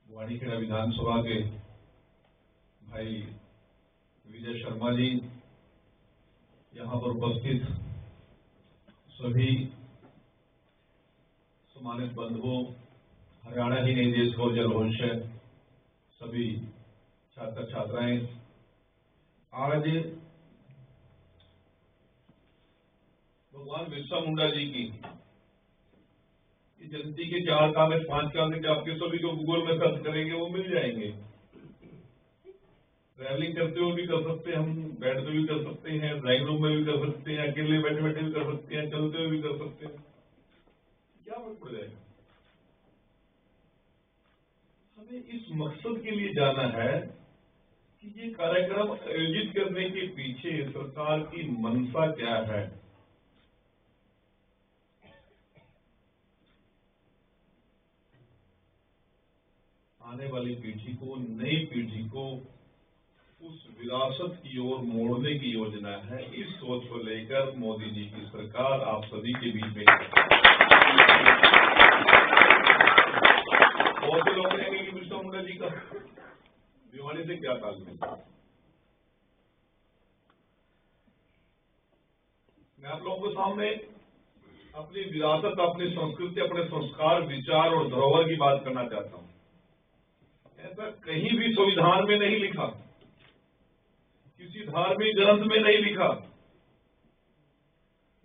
वाणीखेड़ा विधानसभा के भाई विजय शर्मा जी, यहाँ पर उपस्थित सभी सम्मानित बंधुओं, हरियाणा ही नहीं देश को जलवंश है, सभी छात्र छात्राएं, आज भगवान बिरसा मुंडा जी की जयंती के 4 काम में 5 काम में आपके सभी को गूगल में सर्च करेंगे वो मिल जाएंगे। ट्रैवलिंग करते हुए भी कर सकते हैं, हम बैठते भी कर सकते हैं, ड्राइंग रूम में भी कर सकते हैं, अकेले बैठे बैठे भी कर सकते हैं, चलते हुए भी कर सकते हैं, क्या फर्क पड़ जाएगा। हमें इस मकसद के लिए जाना है कि ये कार्यक्रम आयोजित करने के पीछे सरकार की मंशा क्या है। आने वाली पीढ़ी को, नई पीढ़ी को उस विरासत की ओर मोड़ने की योजना है। इस सोच को लेकर मोदी जी की सरकार आप सभी के बीच में बहुत से लोग कहेंगे कि बिरसा मुंडा जी का भिवानी से क्या ताल्लुक है। मैं आप लोगों के सामने अपनी विरासत, अपनी संस्कृति, अपने संस्कार, विचार और धरोहर की बात करना चाहता हूं। ऐसा कहीं भी संविधान में नहीं लिखा, किसी धार्मिक ग्रंथ में नहीं लिखा,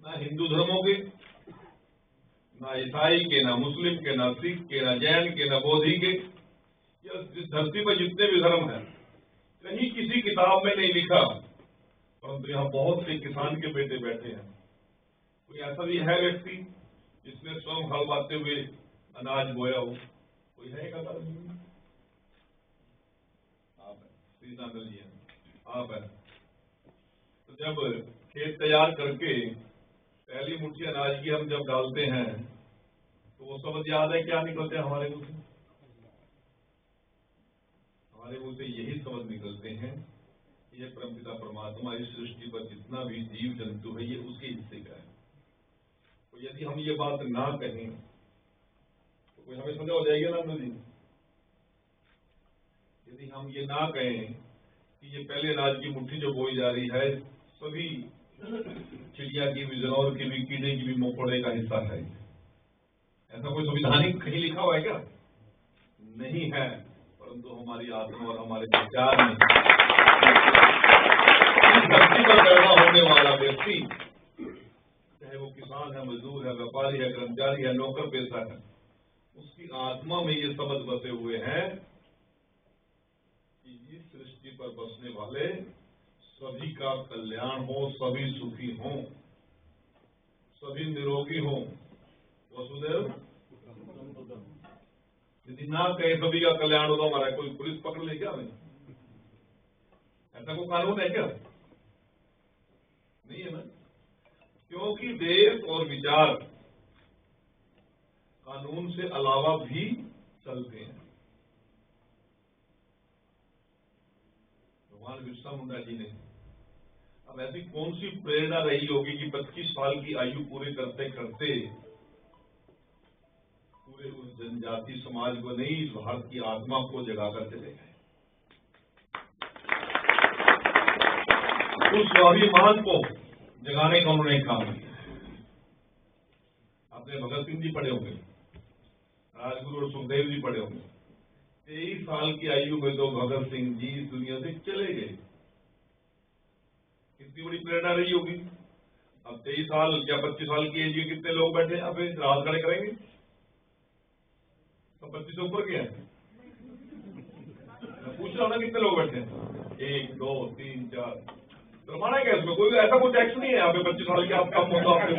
ना हिंदू धर्मों के, ना ईसाई के, ना मुस्लिम के, ना सिख के, ना जैन के, ना बौद्धि के, या जिस धरती पर जितने भी धर्म हैं, कहीं किसी किताब में नहीं लिखा। परंतु यहाँ बहुत से किसान के बेटे बैठे हैं। कोई ऐसा भी है व्यक्ति जिसने स्वयं हल बांधते हुए अनाज बोया हो? कोई है एक आधार? आप है, श्रीनाथ जी हैं, आप है। तो जब खेत तैयार करके पहली मुट्ठी अनाज की हम जब डालते हैं तो वो शब्द याद है क्या निकलते हैं हमारे मुंह से? हमारे मुंह से यही शब्द निकलते हैं, ये परमपिता परमात्मा इस सृष्टि पर जितना भी जीव जंतु है ये उसके हिस्से का है। तो यदि हम ये बात ना कहें तो कोई हमें समझ हो जाएगी ना नंदू जी। यदि हम ये ना कहें कि ये पहले अनाज की मुट्ठी जो बोई जा रही है सभी चिड़िया की भी, जानवर की भी, कीड़े की भी, मकोड़े का हिस्सा है, ऐसा कोई संविधानिक कहीं लिखा हुआ है क्या? नहीं है। परंतु हमारी आत्मा और हमारे विचार में इस धरती पर पैदा होने वाला व्यक्ति, चाहे वो किसान है, मजदूर है, व्यापारी है, कर्मचारी है, नौकर पेशा है, उसकी आत्मा में ये शब्द बसे हुए हैं कि इस सृष्टि पर बसने वाले सभी का कल्याण हो, सभी सुखी हों, सभी निरोगी हों। वसुदेव यदि ना कहे सभी का कल्याण होगा, हमारा कोई पुलिस पकड़ ले क्या? हमें ऐसा कोई कानून है क्या? नहीं है ना। क्योंकि देश और विचार कानून से अलावा भी चलते हैं। भगवान बिरसा मुंडा जी ने अब ऐसी कौन सी प्रेरणा रही होगी कि 25 साल की आयु पूरे करते करते पूरे उस जनजाति समाज को नहीं, इस भारत की आत्मा को जगाकर चले गए। उस स्वाभिमान को जगाने का उन्होंने काम किया। आपने भगत सिंह जी पढ़े होंगे, राजगुरु और सुखदेव जी पढ़े होंगे। 23 साल की आयु में तो भगत सिंह जी इस दुनिया से चले गए। कितनी बड़ी प्रेरणा रही होगी। अब 23 साल या 25 साल की एज के कितने लोग बैठे हैं, फिर राहत खड़े करेंगे तो 25 से ऊपर के हैं। मैं पूछ रहा हूँ ना कितने लोग बैठे हैं, 1 2 3 4, तो माना क्या इसमें? कोई ऐसा कुछ टैक्स नहीं है यहाँ पे 25 साल के आप कम हो तो आपने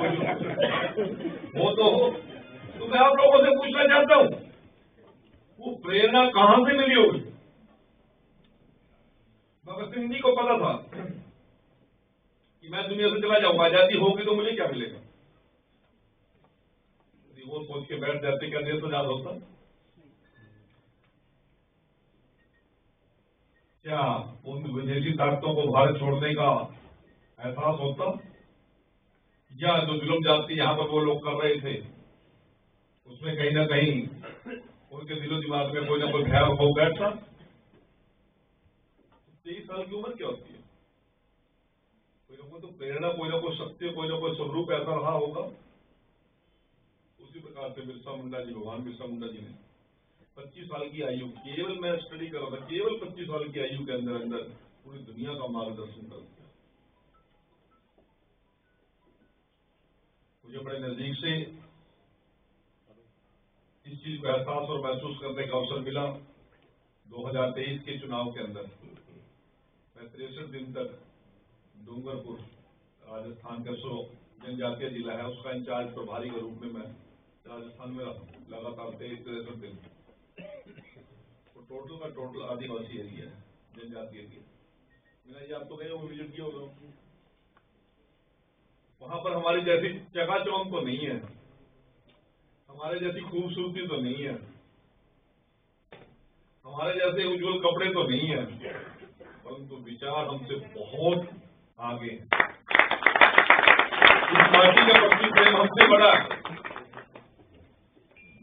वो तो हो। तो मैं आप लोगों से पूछना चाहता हूँ वो प्रेरणा कहां से मिली होगी? भगत सिंह जी को पता था कि मैं दुनिया से चला जाऊंगा, आजादी होगी तो मुझे क्या मिलेगा। वो सोच के बैठ जाते क्या देश आजाद होता? क्या उन विदेशी ताकतों को भारत छोड़ने का एहसास होता? या जो जुल्म जाति यहां पर वो लोग कर रहे थे उसमें कहीं ना कहीं उनके दिलो दिमाग में कोई ना कोई भय हो बैठता? 23 साल की उम्र क्या होती है? कोई ना कोई तो प्रेरणा, कोई ना कोई शक्ति, कोई ना कोई स्वरूप ऐसा रहा होगा। उसी प्रकार से बिरसा मुंडा जी, भगवान बिरसा मुंडा जी ने 25 साल की आयु, केवल मैं स्टडी कर रहा था, केवल 25 साल की आयु के अंदर अंदर पूरी दुनिया का मार्गदर्शन कर दिया। मुझे बड़े नजदीक से इस चीज को एहसास और महसूस करने का अवसर मिला 2023 के चुनाव के अंदर। मैं 63 दिन तक डूंगरपुर, राजस्थान का जो जनजातीय जिला है उसका इंचार्ज प्रभारी के रूप में मैं राजस्थान में रहा लगातार 63 दिन। तो टोटल का टोटल आदिवासी एरिया है, जनजातीय एरिया। मैंने ये आप तो गए हो, विजिट किया होगा। वहां पर हमारी जैसी चकाचौंध तो नहीं है, हमारे जैसी खूबसूरती तो नहीं है, हमारे जैसे उज्जवल कपड़े तो नहीं है, परंतु विचार हमसे बहुत आगे। इस पार्टी का प्रति प्रेम हमसे बड़ा है।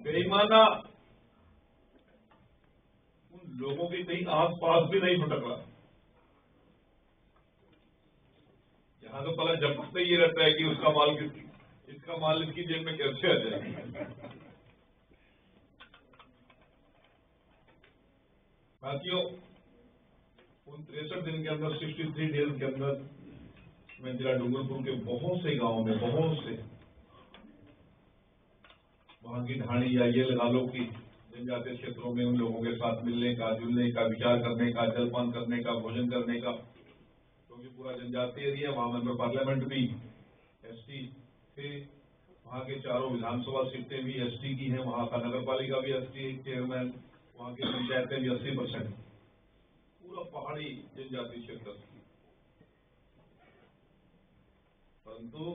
बेईमाना उन लोगों के कहीं आस पास भी नहीं भटक रहा। यहाँ तो पहले झपकते ही रहता है कि उसका माल इसका माल इसकी जेब में कैसे आ जाए। साथियों, उन 63 दिन के अंदर, 63 डेज के अंदर मैं जिला डूंगरपुर के बहुत से गांवों में, बहुत से वहां की ढाणी या ये लगा लो कि जनजातीय क्षेत्रों में उन लोगों के साथ मिलने का, जुलने का, विचार करने का, जलपान करने का, भोजन करने का, क्योंकि पूरा जनजातीय एरिया, वहां मेंबर पार्लियामेंट भी एसटी थे, वहां के चारों विधानसभा सीटें भी एसटी की हैं, वहां का नगर पालिका भी एसटी चेयरमैन, वहां की पंचायतें भी 80%, पूरा पहाड़ी जनजातीय क्षेत्र। परंतु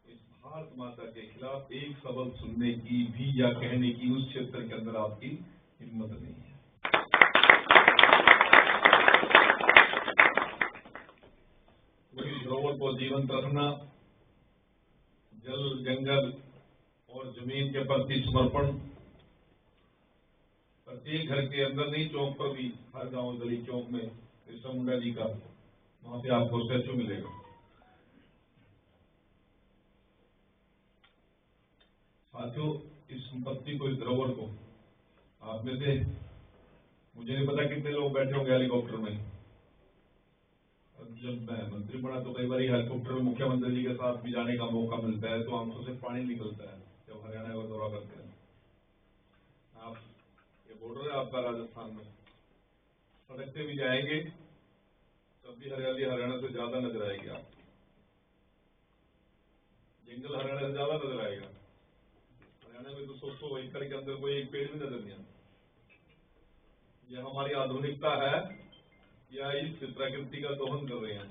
इस भारत माता के खिलाफ एक शब्द सुनने की भी या कहने की उस क्षेत्र के अंदर आपकी हिम्मत नहीं है। वही धरोहर को जीवंत रखना, जल, जंगल और जमीन के प्रति समर्पण, प्रत्येक घर के अंदर नहीं, चौक पर भी, हर गांव गली चौक में बिरसा मुंडा जी का वहां पे आपको स्टैचू मिलेगा। साथियों, इस संपत्ति को, इस धरोहर को, आप में से मुझे नहीं पता कितने लोग बैठे होंगे हेलीकॉप्टर में। जब मैं मंत्री बना तो कई बार हेलीकॉप्टर में मुख्यमंत्री जी के साथ भी जाने का मौका मिलता है, तो आंखों से पानी निकलता है जब हरियाणा का दौरा करते हैं। आप, ये बॉर्डर है आपका राजस्थान में, सड़क से भी जाएंगे तब भी हरियाली हरियाणा से ज्यादा नजर आएगी। आप जंगल हरियाणा से ज्यादा नजर आएगा। हरियाणा में तो 100 एकड़ के अंदर कोई एक पेड़ भी नजर नहीं आता। यह हमारी आधुनिकता है या इस प्रकृति का दोहन कर रहे हैं?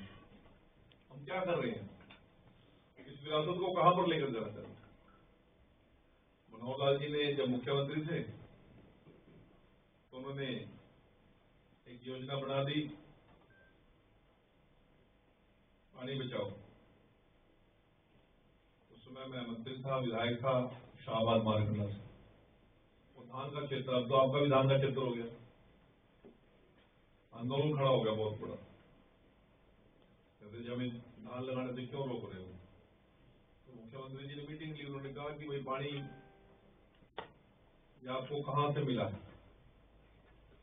हम क्या कर रहे हैं? इस विरासत को कहां पर लेकर जाना चाहते हैं? मनोहर लाल जी ने जब मुख्यमंत्री थे तो उन्होंने एक योजना बना दी, पानी बचाओ। उस समय मैं मंत्री था, विधायक था, शाहबाद मारकंडा से। वो धान का क्षेत्र, अब तो आपका भी धान का क्षेत्र हो गया, आंदोलन खड़ा हो गया बहुत बड़ा। कहते जमीन धान लगाने से क्यों रोक रहे हो? तो मुख्यमंत्री जी ने मीटिंग ली, उन्होंने कहा कि भाई पानी ये आपको कहां से मिला?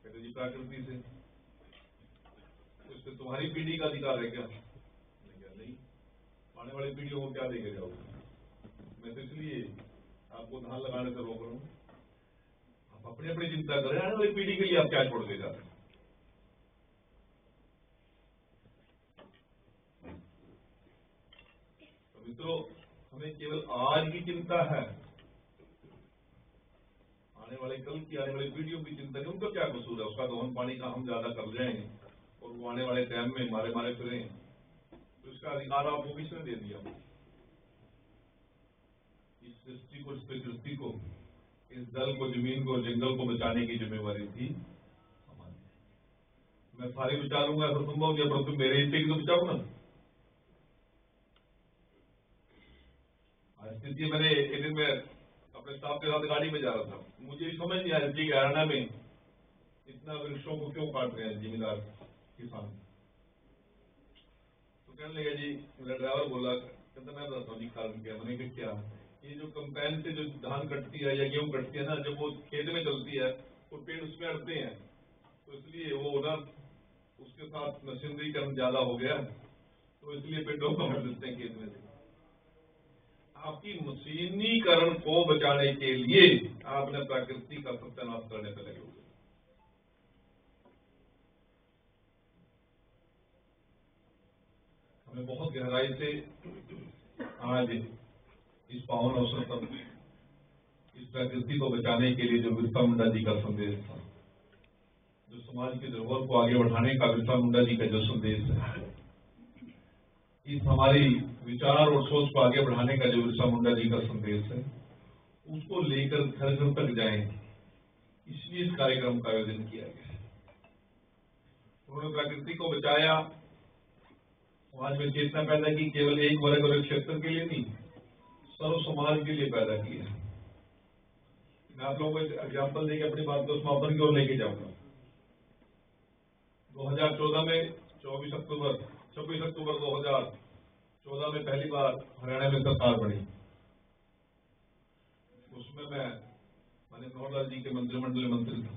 कहते जी प्रकृति से। तो इसमें तुम्हारी पीढ़ी का अधिकार है क्या? नहीं। आने वाली पीढ़ियों को क्या देके जाओगे? मैं तो इसलिए आपको धान लगाने से रोक रहा हूँ। आप अपनी अपनी चिंता करें, आने वाली पीढ़ी के लिए आप क्या छोड़ के जा रहे हैं? तो मित्रों, हमें केवल आज की चिंता है, आने वाले कल की, आने वाली पीढ़ियों की चिंता नहीं। उनका क्या कसूर है? उसका दोहन पानी का हम ज्यादा कर जाएंगे और वो आने वाले टाइम में मारे मारे फिरें, तो इसका अधिकार आपको किसने दे दिया? इस सृष्टि को, इस प्रकृति को, इस जल को, जमीन को, जंगल को बचाने की जिम्मेवारी थी हमारी। मैं सारी विचारूंगा ऐसा संभव नहीं, परंतु मेरे हिस्से की तो बचाऊ ना। स्थिति, मैंने एक दिन में अपने स्टाफ के साथ गाड़ी में जा रहा था, मुझे समझ नहीं आया कि हरियाणा में इतना वृक्षों को क्यों काट रहे हैं जिम्मेदार किसान। तो कहने लगा जी, मेरा ड्राइवर बोला, कहता मैं बताता हूँ जी कारण क्या। मैंने कहा क्या? ये जो कंपाइन से जो धान कटती है या गेहूं कटती है ना, जब वो खेत में चलती है तो पेड़ उसमें अड़ते हैं, तो इसलिए वो ना उसके साथ मशीनरीकरण ज्यादा हो गया, तो इसलिए पेड़ों को हट देते हैं खेत में से। आपकी मशीनीकरण को बचाने के लिए आपने प्रकृति का सत्यानाश करने पर लगे हुए। हमें बहुत गहराई से आज इस पावन अवसर पर इस प्रकृति को बचाने के लिए जो बिरसा मुंडा जी का संदेश था, जो समाज की जरूरत को आगे बढ़ाने का बिरसा मुंडा जी का जो संदेश है, इस हमारी विचार और सोच को आगे बढ़ाने का जो बिरसा मुंडा जी का संदेश है, उसको लेकर घर घर तक जाएं, इसलिए इस कार्यक्रम का आयोजन किया गया है। उन्होंने प्रकृति को बचाया, समाज में चेतना पैदा की, केवल एक वर्ग और एक क्षेत्र के लिए नहीं, सर्व समाज के लिए पैदा की है। मैं आप लोगों को एग्जाम्पल देकर अपनी बात को समापन की ओर लेके जाऊंगा। 2014 में 26 अक्टूबर 2014 में पहली बार हरियाणा में सरकार बनी। उसमें मैं माननीय मनोहर लाल जी के मंत्रिमंडल में मंत्री था।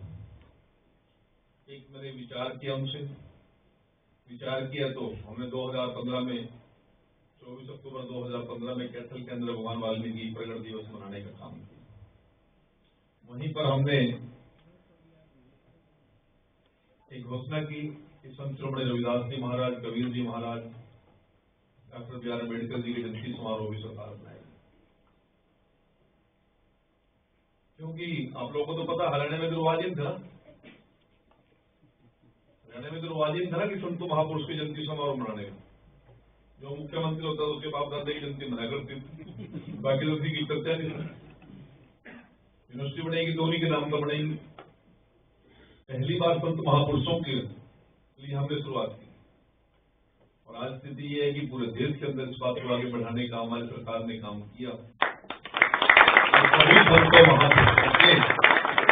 एक मैंने विचार किया, उनसे विचार किया, तो हमने 2015 में 24 अक्टूबर 2015 में कैथल के अंदर भगवान वाल्मीकि प्रगट दिवस मनाने का काम किया। वहीं पर हमने एक घोषणा की कि संत शिरोमणि रविदास जी महाराज, कबीर जी महाराज, doctor B are Ambedkar ji के जयंती समारोह भी सरकार बनाएगी। क्योंकि आप लोगों को तो पता, हरियाणा में तो रिवाज ही था, हरियाणा में तो रिवाज ही था कि संत महापुरुष की जयंती समारोह मनाने का। जो मुख्यमंत्री होता है उसके बाप दादा की जयंती मनाया करती थी, बाकी तो उसी की चर्चा नहीं। यूनिवर्सिटी बनेगी तो उन्हीं के नाम पर बनेगी। पहली बार संत महापुरुषों के लिए हमने शुरुआत की, और आज स्थिति ये है कि पूरे देश के अंदर इस बात को आगे बढ़ाने का हमारी सरकार ने काम किया। सभी संतों महापुरुषों के,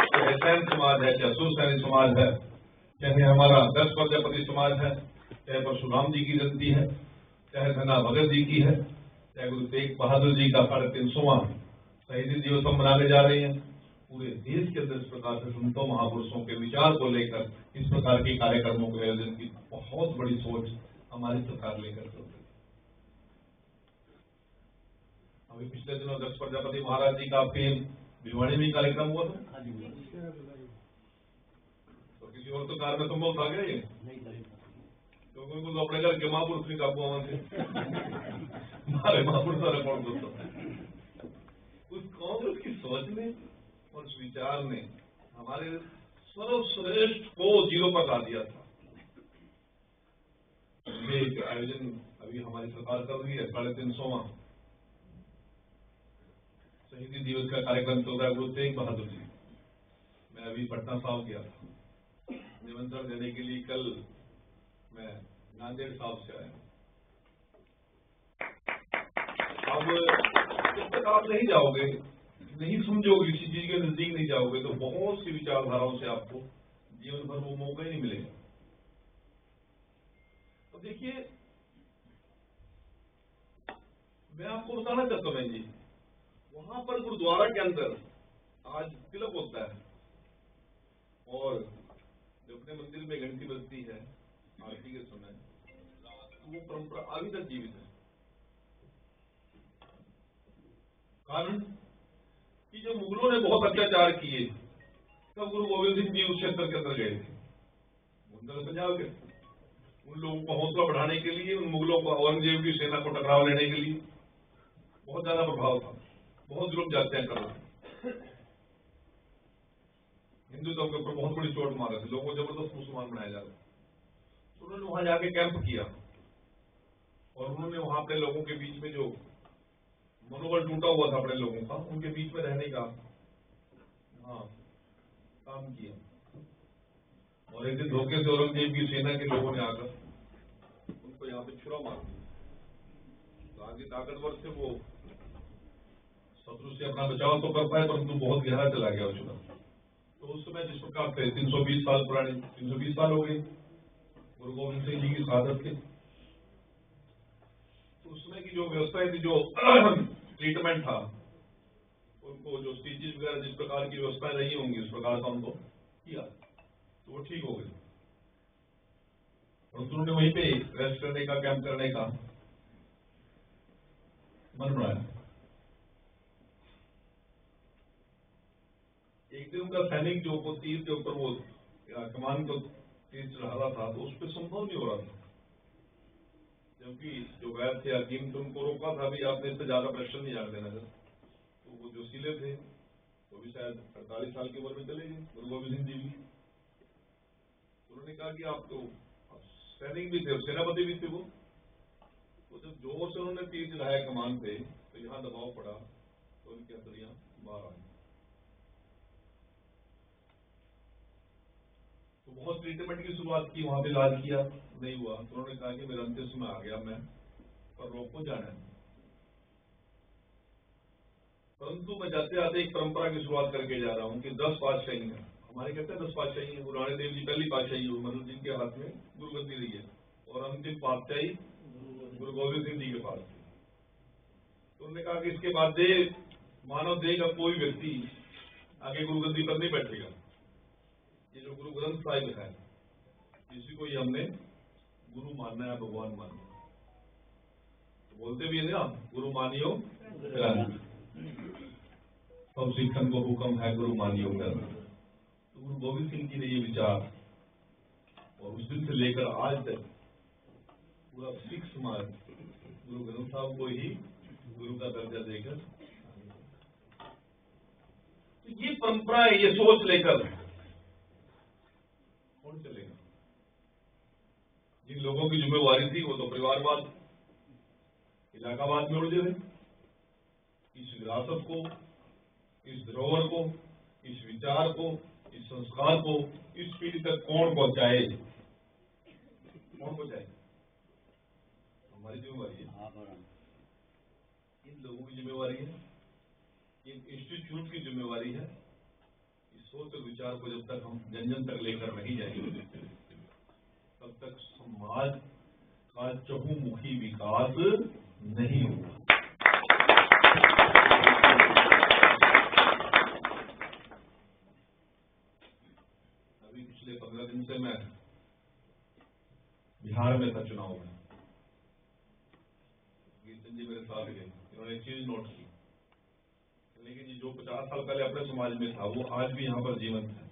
चाहे सैन समाज है, चाहे सुरसैनी समाज है, चाहे हमारा 10 प्रजापति समाज है, चाहे परशुराम जी की जयंती है, चाहे धना भगत जी की है, चाहे गुरु तेग बहादुर जी का 350वां शहीदी दिवस हम मनाने जा रहे हैं। पूरे देश के अंदर इस प्रकार से संतों महापुरुषों के विचार को लेकर इस प्रकार के कार्यक्रमों के आयोजन की बहुत बड़ी सोच हमारी सरकार लेकर चल रही है। अभी पिछले दिनों 10 प्रजापति महाराज जी का आपके भिवाड़ी में कार्यक्रम हुआ था, तो किसी और तो कार में संभव था क्या ये? क्योंकि उनको तो अपने घर के महापुरुष भी काबू आवन थे, हमारे महापुरुष का रिकॉर्ड दोस्तों। उस कांग्रेस की सोच ने और उस विचार ने हमारे सर्वश्रेष्ठ को जीरो पर ला दिया था। ये आयोजन अभी हमारी सरकार कर रही है, 350वां शहीदी दिवस का कार्यक्रम चल रहा है। गुरु तेग बहादुर जी, मैं अभी पटना साहब गया था निमंत्रण देने के लिए, कल मैं नांदेड़ साहब से आया। अब जब तक आप नहीं जाओगे, नहीं समझोगे, किसी चीज के नजदीक नहीं जाओगे, तो बहुत सी विचारधाराओं से आपको जीवन भर वो मौका ही नहीं मिलेगा। तो देखिए, मैं आपको बताना चाहता हूं जी, वहां पर गुरुद्वारा के अंदर आज तिलक होता है, और जब अपने मंदिर में घंटी बजती है आरती के समय, वो परंपरा अभी तक जीवित है। कारण कि जब मुगलों ने बहुत अत्याचार किए तब गुरु गोविंद सिंह जी उस क्षेत्र के अंदर गए थे, उन पंजाब के। उन लोगों को हौसला बढ़ाने के लिए, उन मुगलों को, औरंगजेब की सेना को टकराव लेने के लिए बहुत ज्यादा प्रभाव था, बहुत जुल्म जाते कर रहे थे, हिंदुत्व के ऊपर बहुत बड़ी चोट मार रहे थे, लोगों को जबरदस्त मुसलमान बनाया जा रहा था। तो उन्होंने वहां जाके कैंप किया और उन्होंने वहां अपने लोगों के बीच में जो मनोबल टूटा हुआ था अपने लोगों का, उनके बीच में रहने का काम किया। और एक दिन धोखे से औरंगजेब की सेना के लोगों ने आकर उनको यहाँ पे छुरा मार दिया। तो आगे ताकतवर थे, वो शत्रु से अपना बचाव तो कर पाए, परंतु बहुत गहरा चला गया छुरा। तो उस समय जिस प्रकार से 320 साल पुराने, 320 साल हो गए गुरु गोविंद सिंह जी की शहादत के, तो उस समय की जो व्यवस्था थी, जो ट्रीटमेंट था, उनको जो स्टिचेस वगैरह जिस प्रकार की व्यवस्था नहीं होंगी उस प्रकार का उनको किया, तो वो ठीक हो गए। और उन्होंने वहीं पे रेस्ट करने का, कैंप करने का मन बनाया। एक दिन उनका सैनिक जो वो तीर के ऊपर वो कमान को तीर चढ़ा रहा था, तो उस पर संभव नहीं हो रहा था, क्योंकि जो वैद थे हकीम थे, उनको रोका था भी आपने इससे ज्यादा प्रेशर नहीं जाने देना। तो वो जो सीले थे वो भी शायद 48 साल की उम्र में चले गए, गुरु गोविंद सिंह जी भी। उन्होंने कहा कि आप तो सैनिक भी थे, सेनापति भी थे वो, तो जब जोर से उन्होंने तीर चढ़ाया कमान पे, तो यहाँ दबाव पड़ा तो उनकी हथेलियां बाहर आ गई। तो बहुत ट्रीटमेंट की शुरुआत की, वहां पे इलाज किया, नहीं हुआ। तो उन्होंने कहा कि मेरा अंतिम समय आ गया, मैं परलोक को जाना है। परंतु मैं जाते आते एक परंपरा की शुरुआत करके जा रहा हूँ कि 10 पातशाही हैं, हमारे कहते हैं 10 पातशाही हैं। गुरु नानक देव जी पहली पातशाही हुई, मतलब जिनके हाथ में गुरु गद्दी रही है, और अंतिम पातशाही गुरु गोविंद सिंह जी के पास। तो उन्होंने कहा कि इसके बाद मानव देह का कोई व्यक्ति आगे गुरु गद्दी पर नहीं बैठेगा। ये जो गुरु ग्रंथ साहिब है, इसी को ही हमने गुरु मानना है, भगवान मानना है। तो बोलते भी है ना, गुरु मानियो ग्रंथ, सब सिखन को हुक्म है गुरु मानियो ग्रंथ। तो गुरु गोविंद सिंह जी ने ये विचार, और उस दिन से लेकर आज तक पूरा सिख समाज गुरु ग्रंथ साहब को ही गुरु का दर्जा देकर, तो ये परंपरा है, ये सोच लेकर कौन चलेगा? जिन लोगों की जिम्मेवारी थी वो तो परिवारवाद, इलाकावाद में उलझे थे। इस विरासत को, इस धरोहर को, इस विचार को, इस संस्कार को इस पीढ़ी तक कौन पहुंचाए? कौन पहुंचाए? हमारी जिम्मेवारी है, इन लोगों की जिम्मेवारी है, इन इंस्टीट्यूट की जिम्मेवारी है। इस सोच और विचार को जब तक हम जन जन तक लेकर नहीं जाएंगे, तब तक समाज का चहुमुखी विकास नहीं होगा। अभी पिछले 15 दिन से मैं बिहार में था, चुनाव में। कीर्तन जी मेरे साथ गए, इन्होंने एक चीज नोट की, लेकिन ये जो 50 साल पहले अपने समाज में था वो आज भी यहाँ पर जीवंत है।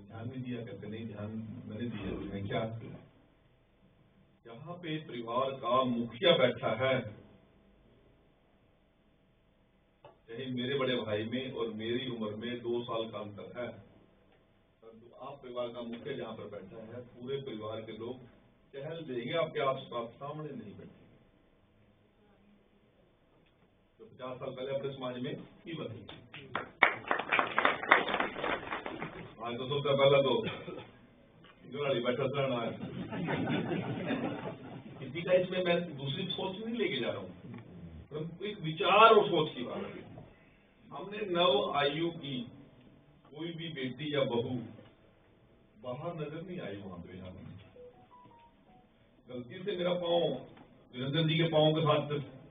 ध्यान नहीं दिया, कहते नहीं ध्यान मैंने दिया। मैं क्या, यहाँ पे परिवार का मुखिया बैठा है, चाहे मेरे बड़े भाई में और मेरी उम्र में 2 साल का अंतर है, परंतु आप परिवार का मुखिया जहाँ पर बैठा है, पूरे परिवार के लोग टहल देंगे आपके आस-पास, सामने नहीं बैठे। तो 50 साल पहले अपने समाज में की बदली, आज तो सबका पहला तो गराड़ी बैठा रहना है। किसी का इसमें मैं दूसरी सोच नहीं लेके जा रहा हूँ, परंतु एक विचार और सोच की बात है। हमने नव आयु की कोई भी बेटी या बहू बाहर नजर नहीं आई वहां पे। यहाँ गलती से मेरा पाँव निरंजन जी के पाँव के साथ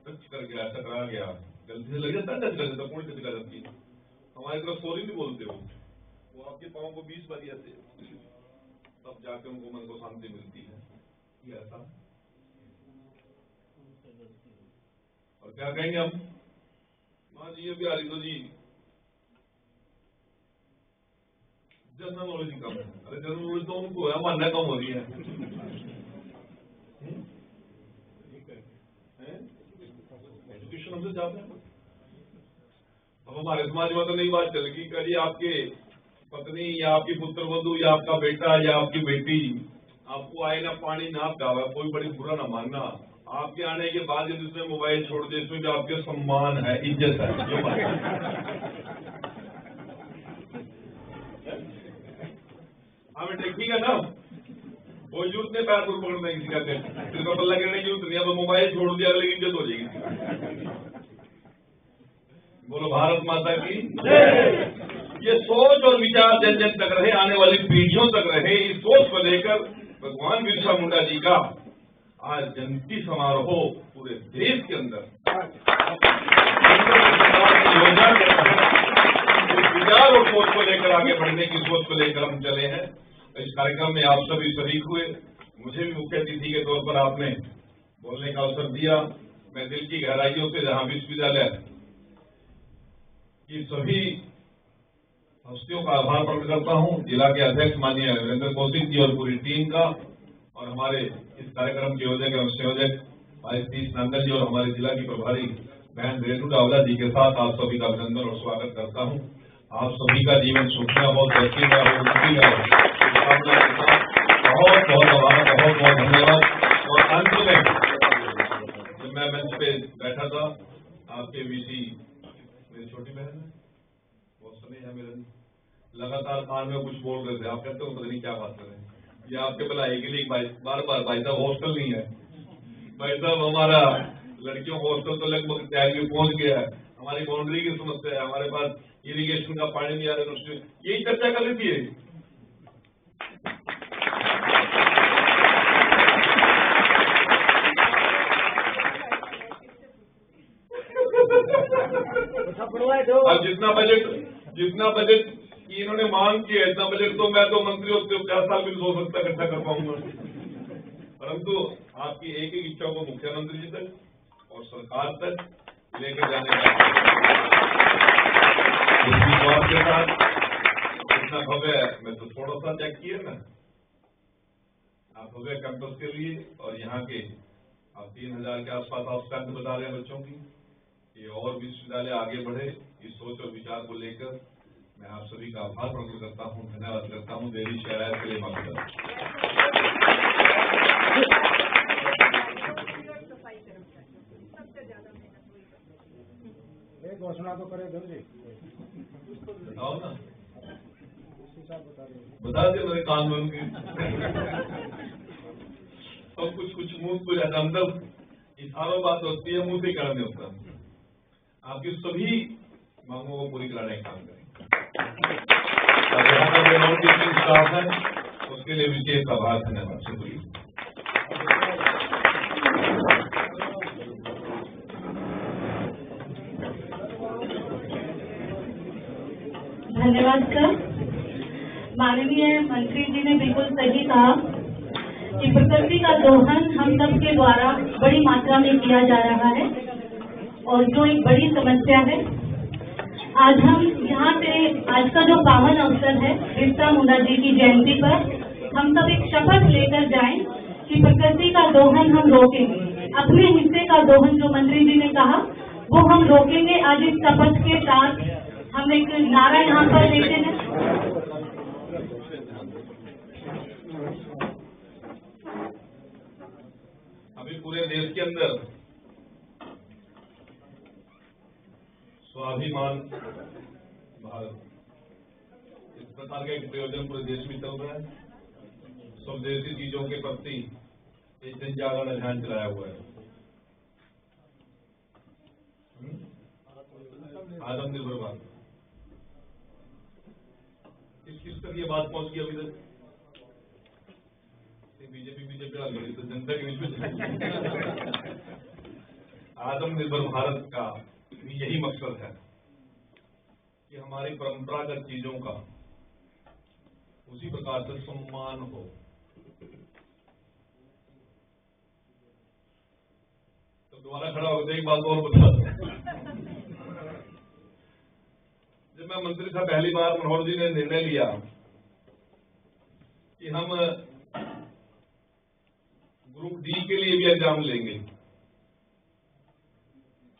टच कर गया, टकरा गया, गलती से लग जाता है, टच कर देता, पूरी टच कर जाती है। हमारी तरफ सॉरी नहीं बोलते वो आपके पाँव को 20 बार ऐसे, तब जाके उनको मन को शांति मिलती है। ये ऐसा और क्या कहेंगे हम, हाँ जी ये बिहारी तो जी जनरल नॉलेज कम है। अरे जनरल नॉलेज तो उनको है, मानना कम हो रही है। एजुकेशन हमसे ज्यादा है। अब हमारे समाज में तो नई बात चलेगी, करिए आपके पत्नी या आपकी पुत्र वधू या आपका बेटा या आपकी बेटी आपको आए ना पानी ना पिलावा, कोई बड़ी बुरा ना मानना। आपके आने के बाद यदि उसमें मोबाइल छोड़ दे, इसमें भी आपके सम्मान है, इज्जत है, ये बात हमें देखिएगा ना, वो यूथ ने पैर दूर पकड़ना किसी का सिर्फ पल्ला गिरने की यूथ नहीं, अब मोबाइल छोड़ दिया अगले की इज्जत हो जाएगी। बोलो भारत माता की। ये सोच और विचार जन जन तक रहे, आने वाली पीढ़ियों तक रहे, इस सोच को लेकर भगवान बिरसा मुंडा जी का आज जयंती समारोह पूरे देश के अंदर योजना विचार और सोच को लेकर आगे बढ़ने की सोच को लेकर हम चले हैं। इस कार्यक्रम में आप सभी शरीक हुए, मुझे भी मुख्य अतिथि के तौर पर आपने बोलने का अवसर दिया। मैं दिल की गहराइयों से जहां विश्वविद्यालय की सभी हस्तियों का आभार प्रकट करता हूं, जिला के अध्यक्ष माननीय वीरेंद्र कौशिक जी और पूरी टीम का, और हमारे इस कार्यक्रम के योजक एवं संयोजक भाई सतीश नंदन जी और हमारे जिला की प्रभारी बहन रेणु डावला जी के साथ आप सभी का अभिनंदन और स्वागत करता हूं। आप सभी का जीवन सुखमय हो, तरक्की का हो, उन्नति का हो, बहुत बहुत आभार, बहुत बहुत धन्यवाद। और अंत में जब मैं मंच पे बैठा था, आपके वीसी मेरी छोटी बहन है, बहुत समय है मेरे, लगातार कान में कुछ बोल रहे थे, आप कहते हो पता नहीं क्या बात कर रहे हैं, ये आपके भलाई के लिए बार बार भाई साहब हॉस्टल नहीं है, भाई साहब हमारा लड़कियों का हॉस्टल तो लगभग तैयारी में पहुंच गया है, हमारी बाउंड्री की समस्या है, हमारे पास इरिगेशन का पानी नहीं आ रहा है, यही चर्चा कर लेती है। अब जितना बजट की इन्होंने मांग की है, इतना बजट तो मैं तो मंत्री होते 50 साल में हो सकता इकट्ठा कर पाऊंगा, परंतु आपकी एक एक इच्छा को मुख्यमंत्री जी तक और सरकार तक लेकर जाने का विश्वास के साथ इतना भव्य, मैं तो थोड़ा सा चेक किया ना आप भव्य कैंपस के लिए, और यहाँ के आप 3000 के आसपास आप स्ट्रेंथ बता रहे हैं बच्चों की, ये और विश्वविद्यालय आगे बढ़े, इस सोच और विचार को लेकर मैं आप सभी का आभार प्रकट करता हूं, धन्यवाद करता हूं। देवी शहर के लिए मांगता घोषणा तो करे जी, बताओ ना, बता दे मेरे कान बन के सब कुछ मुंह को अंदर इशारों बात होती है, मुंह से करने होता है। आपकी सभी मांगों को पूरी कराने का काम करें। स्टाफ है उसके लिए विशेष आभार, धन्यवाद, शुक्रिया। धन्यवाद सर। माननीय मंत्री जी ने बिल्कुल सही कहा कि प्रकृति का दोहन हम सब के द्वारा बड़ी मात्रा में किया जा रहा है और जो एक बड़ी समस्या है। आज हम यहाँ पे आज का जो पावन अवसर है बिरसा मुंडा जी की जयंती पर हम सब एक शपथ लेकर जाएं कि प्रकृति का दोहन हम रोकेंगे, अपने हिस्से का दोहन जो मंत्री जी ने कहा वो हम रोकेंगे। आज इस शपथ के साथ हम एक नारा यहाँ पर लेते हैं। अभी पूरे देश के अंदर स्वाभिमान भारत इस प्रकार का एक प्रयोजन पूरे देश में चल रहा है। स्वदेशी चीजों के प्रति एक जन जागरण अभियान चलाया हुआ है। आत्मनिर्भर भारत किस तक ये बात पहुंच गई अभी तक? बीजेपी आ गई तो जनता के बीच में आत्मनिर्भर भारत का यही मकसद है कि हमारी परंपरागत चीजों का उसी प्रकार से सम्मान हो। तो दोबारा खड़ा होकर एक बात और बता दूं। जब मैं मंत्री था पहली बार, मनोहर जी ने निर्णय लिया कि हम ग्रुप डी के लिए भी एग्जाम लेंगे।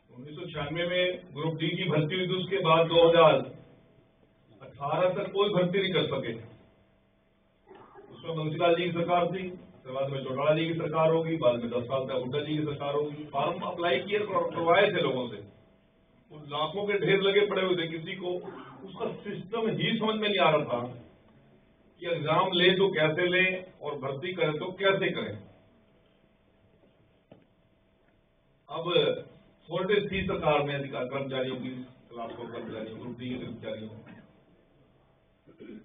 1996 में ग्रुप डी की भर्ती हुई थी, उसके बाद 2018 तक कोई भर्ती नहीं कर सके। उसमें बंसीलाल जी की सरकार थी, फिर बाद में चौटाला जी की सरकार होगी, बाद में 10 साल तक हुड्डा जी की सरकार होगी। फॉर्म अप्लाई किए, करवाए थे लोगों से, लाखों के ढेर लगे पड़े हुए थे। किसी को उसका सिस्टम ही समझ में नहीं आ रहा था कि एग्जाम ले तो कैसे लें और भर्ती करें तो कैसे करें। अब शॉर्टेज थी सरकार में कर्मचारियों की, क्लास 4 कर्मचारियों, ग्रुप डी के कर्मचारियों।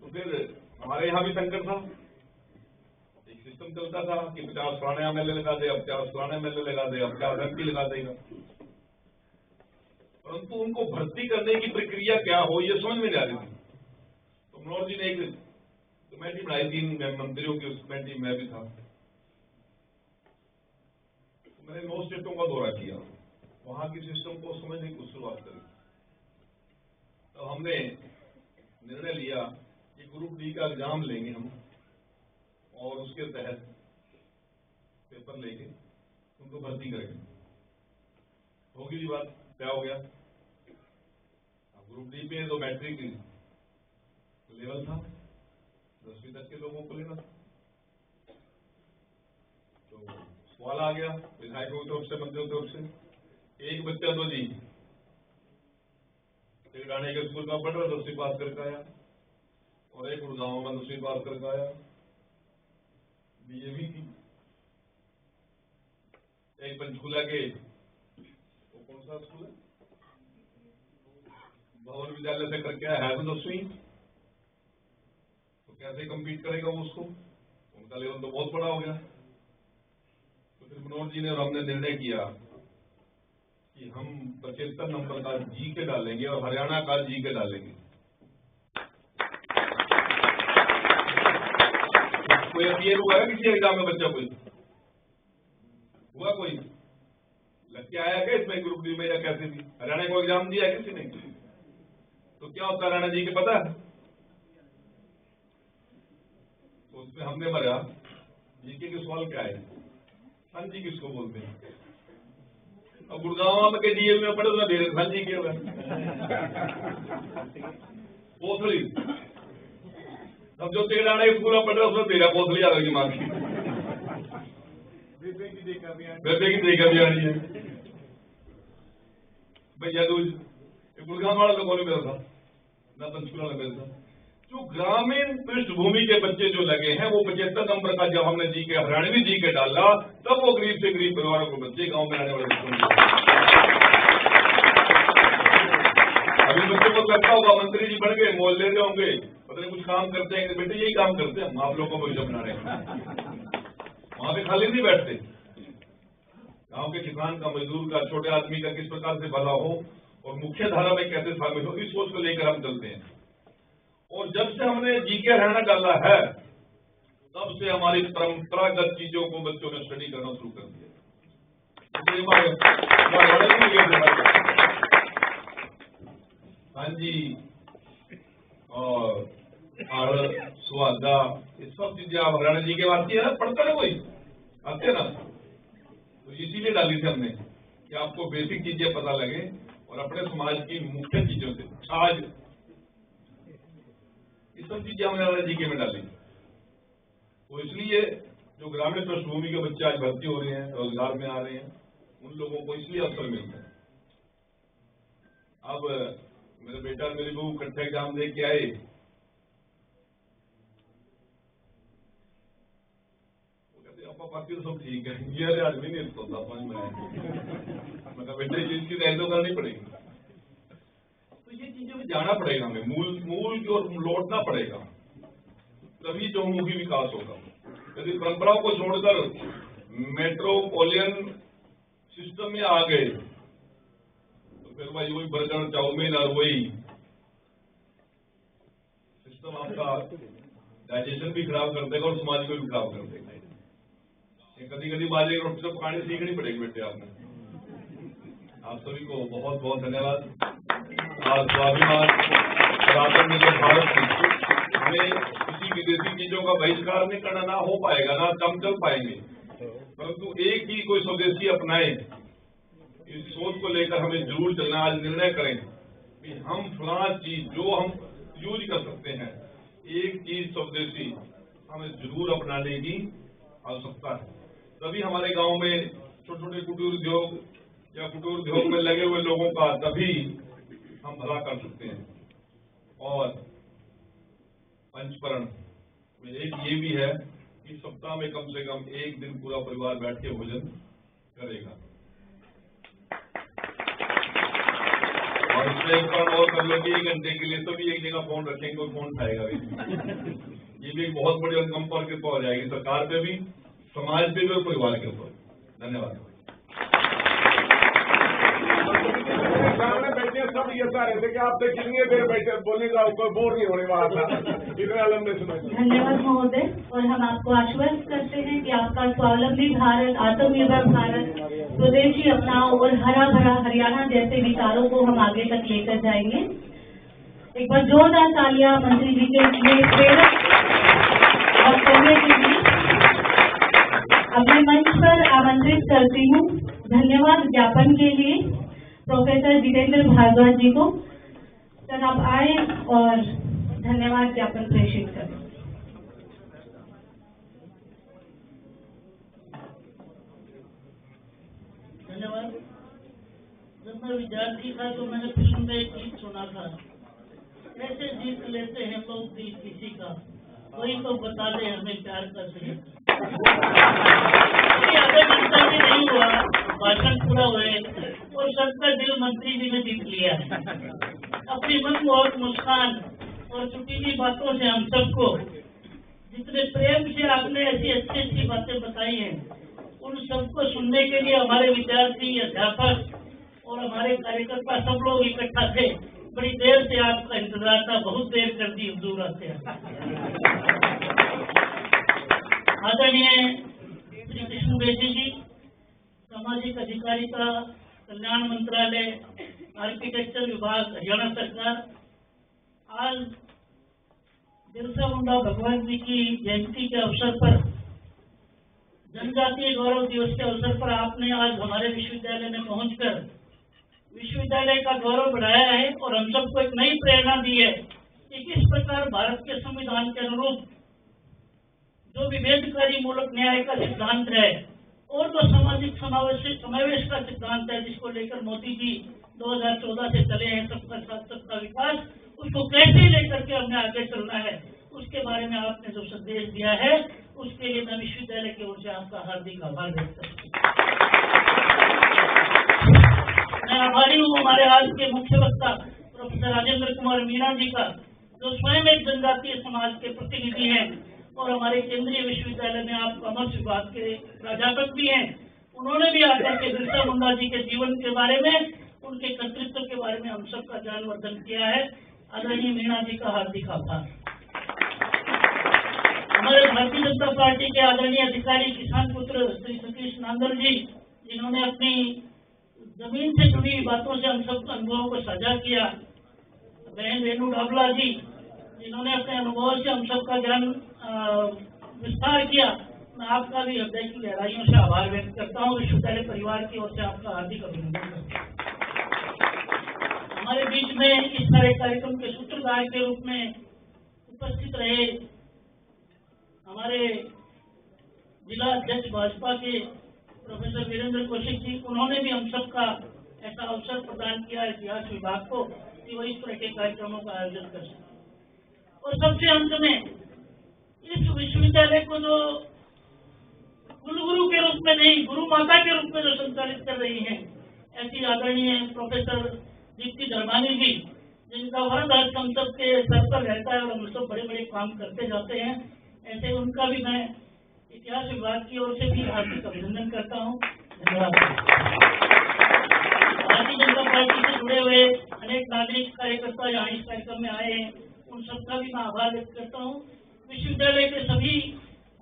तो फिर हमारे यहाँ भी संकट था। एक सिस्टम चलता था कि 50 फलाने एमएलए लगा दे, अब 50 फलाने एमएलए लगा दे, अब 50 MP लगा देगा। परंतु उनको भर्ती करने की प्रक्रिया क्या हो, ये समझ में नहीं आ रही थी। तो मनोहर जी ने एक कमेटी बनाई, 3 मंत्रियों की, उस कमेटी में भी था। तो मैंने 9 स्टेटों का दौरा किया, वहां की सिस्टम को समझने की शुरुआत करी। तो हमने निर्णय लिया कि ग्रुप डी का एग्जाम लेंगे हम, और उसके तहत पेपर लेके उनको भर्ती करेंगे। होगी जी बात, क्या हो गया? ग्रुप डी पे तो मैट्रिक लेवल था, 10वीं तक के लोगों को लेना। तो सवाल आ गया विधायकों की तरफ से, मंत्रियों की तरफ से, एक बच्चा तो जी एक राणे के स्कूल का पढ़ रहा, 10वीं पास करके आया, और एक गुड़गांव में 10वीं पास करके आया, BA भी थी। एक पंचकूला के, वो कौन सा स्कूल है, भवन विद्यालय से करके आया है तो 10वीं। तो कैसे कम्पीट करेगा वो उसको? उनका लेवल तो बहुत बड़ा हो गया। तो फिर मनोहर जी ने और हमने निर्णय किया कि हम 75 नंबर का GK डालेंगे और हरियाणा का GK डालेंगे। कोई अपीयर हुआ है किसी एग्जाम में? बच्चा कोई हुआ? कोई लग के आया क्या इसमें ग्रुप डी में या कैसे भी? हरियाणा को एग्जाम दिया किसी ने? तो क्या होता है हरियाणा GK पता है? तो उसमें हमने भरा GK के सवाल क्या है, हाँ जी किसको बोलते हैं। अब गुड़गांव में के DAV में पढ़े तो मेरे हाँ जी के हुआ पोथली। अब जो तेराना पूरा पढ़ रहा उसमें तेरा पोथली आ गई माँ की, बेटे की देखा भी आ रही है भैया। तो गुड़गांव वाला तो कौन मेरा था ना, पंचकूला में मेरा था। जो ग्रामीण पृष्ठभूमि के बच्चे जो लगे हैं, वो 75 नंबर का जब हमने GK हरियाणवी GK डाला, तब वो गरीब से गरीब परिवारों को बच्चे गांव में रहने वाले बच्चों। अभी बच्चों को लगता होगा मंत्री जी बढ़ गए, मोहल्ले ले होंगे, पता नहीं कुछ काम करते हैं। बेटे यही काम करते हैं हम, आप लोगों को भविष्य बना रहे हैं। वहां पे खाली नहीं बैठते। गांव के किसान का, मजदूर का, छोटे आदमी का किस प्रकार से भला हो और मुख्य धारा में कैसे शामिल हो, इस सोच को लेकर हम चलते हैं। और जब से हमने GK हरियाणा डाला है, तब से हमारी परंपरागत चीजों को बच्चों ने स्टडी करना शुरू कर दिया। हाँ जी, और सुहागा, ये सब चीजें आप हरियाणा GK में आती है ना, पढ़ता है कोई आते है ना। तो इसीलिए डाली थी हमने कि आपको बेसिक चीजें पता लगे और अपने समाज की मुख्य चीजों से आज ये सब चीजें हमने हमारे GK में डाली। तो इसलिए जो ग्रामीण पृष्ठभूमि के बच्चे आज भर्ती हो रहे हैं, रोजगार में आ रहे हैं, उन लोगों को इसलिए अवसर मिलता है। अब मेरे बेटा और मेरी बहू इकट्ठे एग्जाम दे के आए, वो कहते आपका बाकी तो सब ठीक है, ये अरे आदमी नहीं सोचता समझ में आया। मतलब बेटे जिनकी तैयारी करनी पड़ेगी, ये चीजों में जाना पड़ेगा, हमें मूल की ओर लौटना पड़ेगा, तभी चहुमुखी विकास होगा। यदि परंपराओं को छोड़कर मेट्रोपोलियन सिस्टम में आ गए तो फिर भाई वही बर्गर चाउमीन और वही सिस्टम आपका डाइजेशन भी खराब कर देगा और समाज को भी खराब कर देगा। कभी कभी बाजे रोटी तो पकाने सीखनी पड़ेगी बेटे आपने। आप सभी को बहुत बहुत धन्यवाद। और स्वाभिमान आत्मनिर्भर भारत हमें किसी विदेशी चीजों का बहिष्कार नहीं करना, ना हो पाएगा, ना कम चल पाएंगे, परंतु एक ही कोई स्वदेशी अपनाए, इस सोच को लेकर हमें जरूर चलना। आज निर्णय करें कि हम फलां चीज जो हम यूज कर सकते हैं, एक चीज स्वदेशी हमें जरूर अपनाने की आवश्यकता है। तभी हमारे गांव में छोटे छोटे कुटीर उद्योग या कुटीर उद्योग में लगे हुए लोगों का तभी हम भला कर सकते हैं। और पंचकरण में एक ये भी है कि सप्ताह में कम से कम एक दिन पूरा परिवार बैठ के भोजन करेगा। और इसमें एक बार और कर लो कि 1 घंटे के लिए सभी एक जगह फोन रखेंगे, कोई फोन उठाएगा भी। ये भी एक बहुत बड़ी अनुकंपा के ऊपर जाएगी, सरकार पे भी, समाज पे भी और परिवार के ऊपर। धन्यवाद। सामने बैठे सब ये चाह रहे थे कि आपसे कितनी देर बैठे बोलेगा, कोई बोर नहीं होने वाला था इतना लंबे समय। धन्यवाद महोदय। और हम आपको आश्वस्त करते हैं कि आपका स्वावलंबी भारत, आत्मनिर्भर भारत, स्वदेशी अपनाओ और हरा भरा हरियाणा जैसे विचारों को हम आगे तक लेकर जाएंगे। एक बार जोरदार तालियां मंत्री जी के लिए प्रेरक वक्तव्य के लिए। अपने मंच पर आमंत्रित करती हूँ धन्यवाद ज्ञापन के लिए प्रोफेसर जितेंद्र भारद्वाज जी को। सर आप आए और धन्यवाद ज्ञापन प्रेषित करें। धन्यवाद। जब मैं विद्यार्थी था तो मैंने फिल्म में एक गीत सुना था, कैसे जीत लेते हैं लोग दिल किसी का, वही तो बता दे हमें प्यार का सही। आधा घंटा भी नहीं हुआ, भाषण पूरा हुए और सबका दिल मंत्री जी ने जीत लिया। अपनी मनमोहक मुस्कान और चुटीली बातों से हम सबको, जितने प्रेम से आपने ऐसी अच्छी अच्छी बातें बताई हैं, उन सबको सुनने के लिए हमारे विद्यार्थी, अध्यापक और हमारे कार्यकर्ता सब लोग इकट्ठा थे। बड़ी देर से आपका इंतजार था, बहुत देर कर दी हुजूर आते। आदरणीय श्री कृष्ण बेदी जी, सामाजिक अधिकारिता कल्याण मंत्रालय, आर्किटेक्चर विभाग, हरियाणा सरकार, आज बिरसा मुंडा भगवान जी की जयंती के अवसर पर, जनजातीय गौरव दिवस के अवसर पर आपने आज हमारे विश्वविद्यालय में पहुंचकर विश्वविद्यालय का गौरव बढ़ाया है और हम सबको एक नई प्रेरणा दी है कि किस प्रकार भारत के संविधान के अनुरूप जो विभेदकारी मूलक न्याय का सिद्धांत है और जो सामाजिक समावेश का सिद्धांत है, जिसको लेकर मोदी जी 2014 से चले हैं, सबका साथ सबका विकास, उसको कैसे लेकर के हमें आगे चलना है, उसके बारे में आपने जो संदेश दिया है, उसके लिए मैं विश्वविद्यालय की ओर से आपका हार्दिक आभार व्यक्त करता हूँ। मैं आभारी हूँ हमारे आज के मुख्य वक्ता प्रोफेसर राजेंद्र कुमार मीणा जी का, जो स्वयं एक जनजातीय समाज के प्रतिनिधि हैं और हमारे केंद्रीय विश्वविद्यालय में आप कॉमर्स विभाग के प्राध्यापक भी हैं। उन्होंने भी आकर के बिरसा मुंडा जी के जीवन के बारे में, उनके कर्तृत्व के बारे में हम सबका ज्ञानवर्धन किया है। आदरणीय मीणा जी का हार्दिक आभार। हमारे भारतीय जनता पार्टी के आदरणीय अधिकारी किसान पुत्र श्री सतीश नांदल जी, जिन्होंने अपनी जमीन से जुड़ी बातों से हम सब अनुभवों को साझा किया। बहन रेणु डाबला जी, जिन्होंने अपने अनुभवों से हम सबका ज्ञान विस्तार किया। मैं आपका भी हृदय की गहराइयों से आभार व्यक्त करता हूँ। विश्वविद्यालय परिवार की ओर से आपका हार्दिक अभिनंदन करता हूँ। हमारे बीच में इस सारे कार्यक्रम के सूत्रधार के रूप में उपस्थित रहे हमारे जिला अध्यक्ष भाजपा के प्रोफेसर वीरेंद्र कौशिक जी, उन्होंने भी हम सबका ऐसा अवसर प्रदान किया इतिहास विभाग को कि वो इस तरह के कार्यक्रमों का आयोजन कर सके। और सबसे अंत में इस विश्वविद्यालय को जो कुलगुरु के रूप में नहीं, गुरु माता के रूप में जो संचालित कर रही हैं, ऐसी आदरणीय प्रोफेसर दीप्ति धर्मानी जी, जिनका वरद हस्त हम सब के सर पर रहता है और हम सब बड़े बड़े काम करते जाते हैं, ऐसे उनका भी मैं इतिहास विभाग की ओर से भी हार्दिक अभिनंदन करता हूँ। धन्यवाद। भारतीय जनता पार्टी से जुड़े हुए अनेक नागरिक कार्यकर्ता यहाँ इस कार्यक्रम में आए हैं, उन सबका भी मैं आभार व्यक्त करता हूँ। विश्वविद्यालय के सभी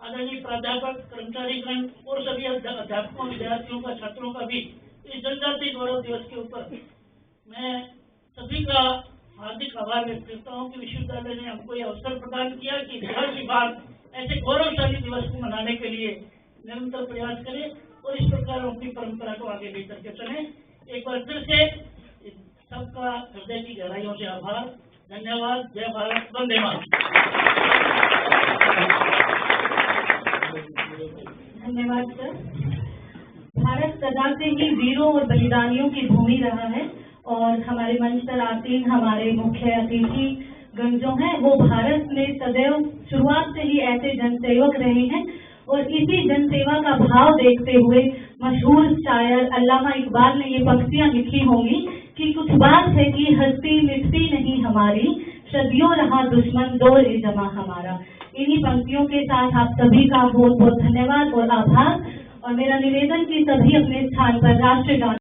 आदरणीय प्राध्यापक, कर्मचारीगण और सभी अध्यापकों, विद्यार्थियों का, छात्रों का भी इस जनजाति गौरव दिवस के ऊपर मैं सभी का हार्दिक आभार व्यक्त करता हूँ कि विश्वविद्यालय ने हमको ये अवसर प्रदान किया कि हर विभाग ऐसे गौरवशाली दिवस को मनाने के लिए निरंतर प्रयास करे और इस प्रकार हम अपनी परंपरा को आगे लेकर के चले। एक बार फिर से सबका हृदय की गहराइयों से आभार, धन्यवाद। जय भारत, वंदे मातरम। धन्यवाद सर। भारत सदा से ही वीरों और बलिदानियों की भूमि रहा है और हमारे मंच पर आसीन हमारे मुख्य अतिथि गण जो हैं वो भारत में सदैव शुरुआत से ही ऐसे जनसेवक रहे हैं और इसी जनसेवा का भाव देखते हुए मशहूर शायर अल्लामा इकबाल ने ये पंक्तियां लिखी होंगी कि कुछ बात है कि हस्ती मिटती नहीं हमारी, सदियों रहा दुश्मन दौर ए जमा हमारा। इन्हीं पंक्तियों के साथ आप सभी का बहुत बहुत धन्यवाद और आभार और मेरा निवेदन कि सभी अपने स्थान पर राष्ट्रगान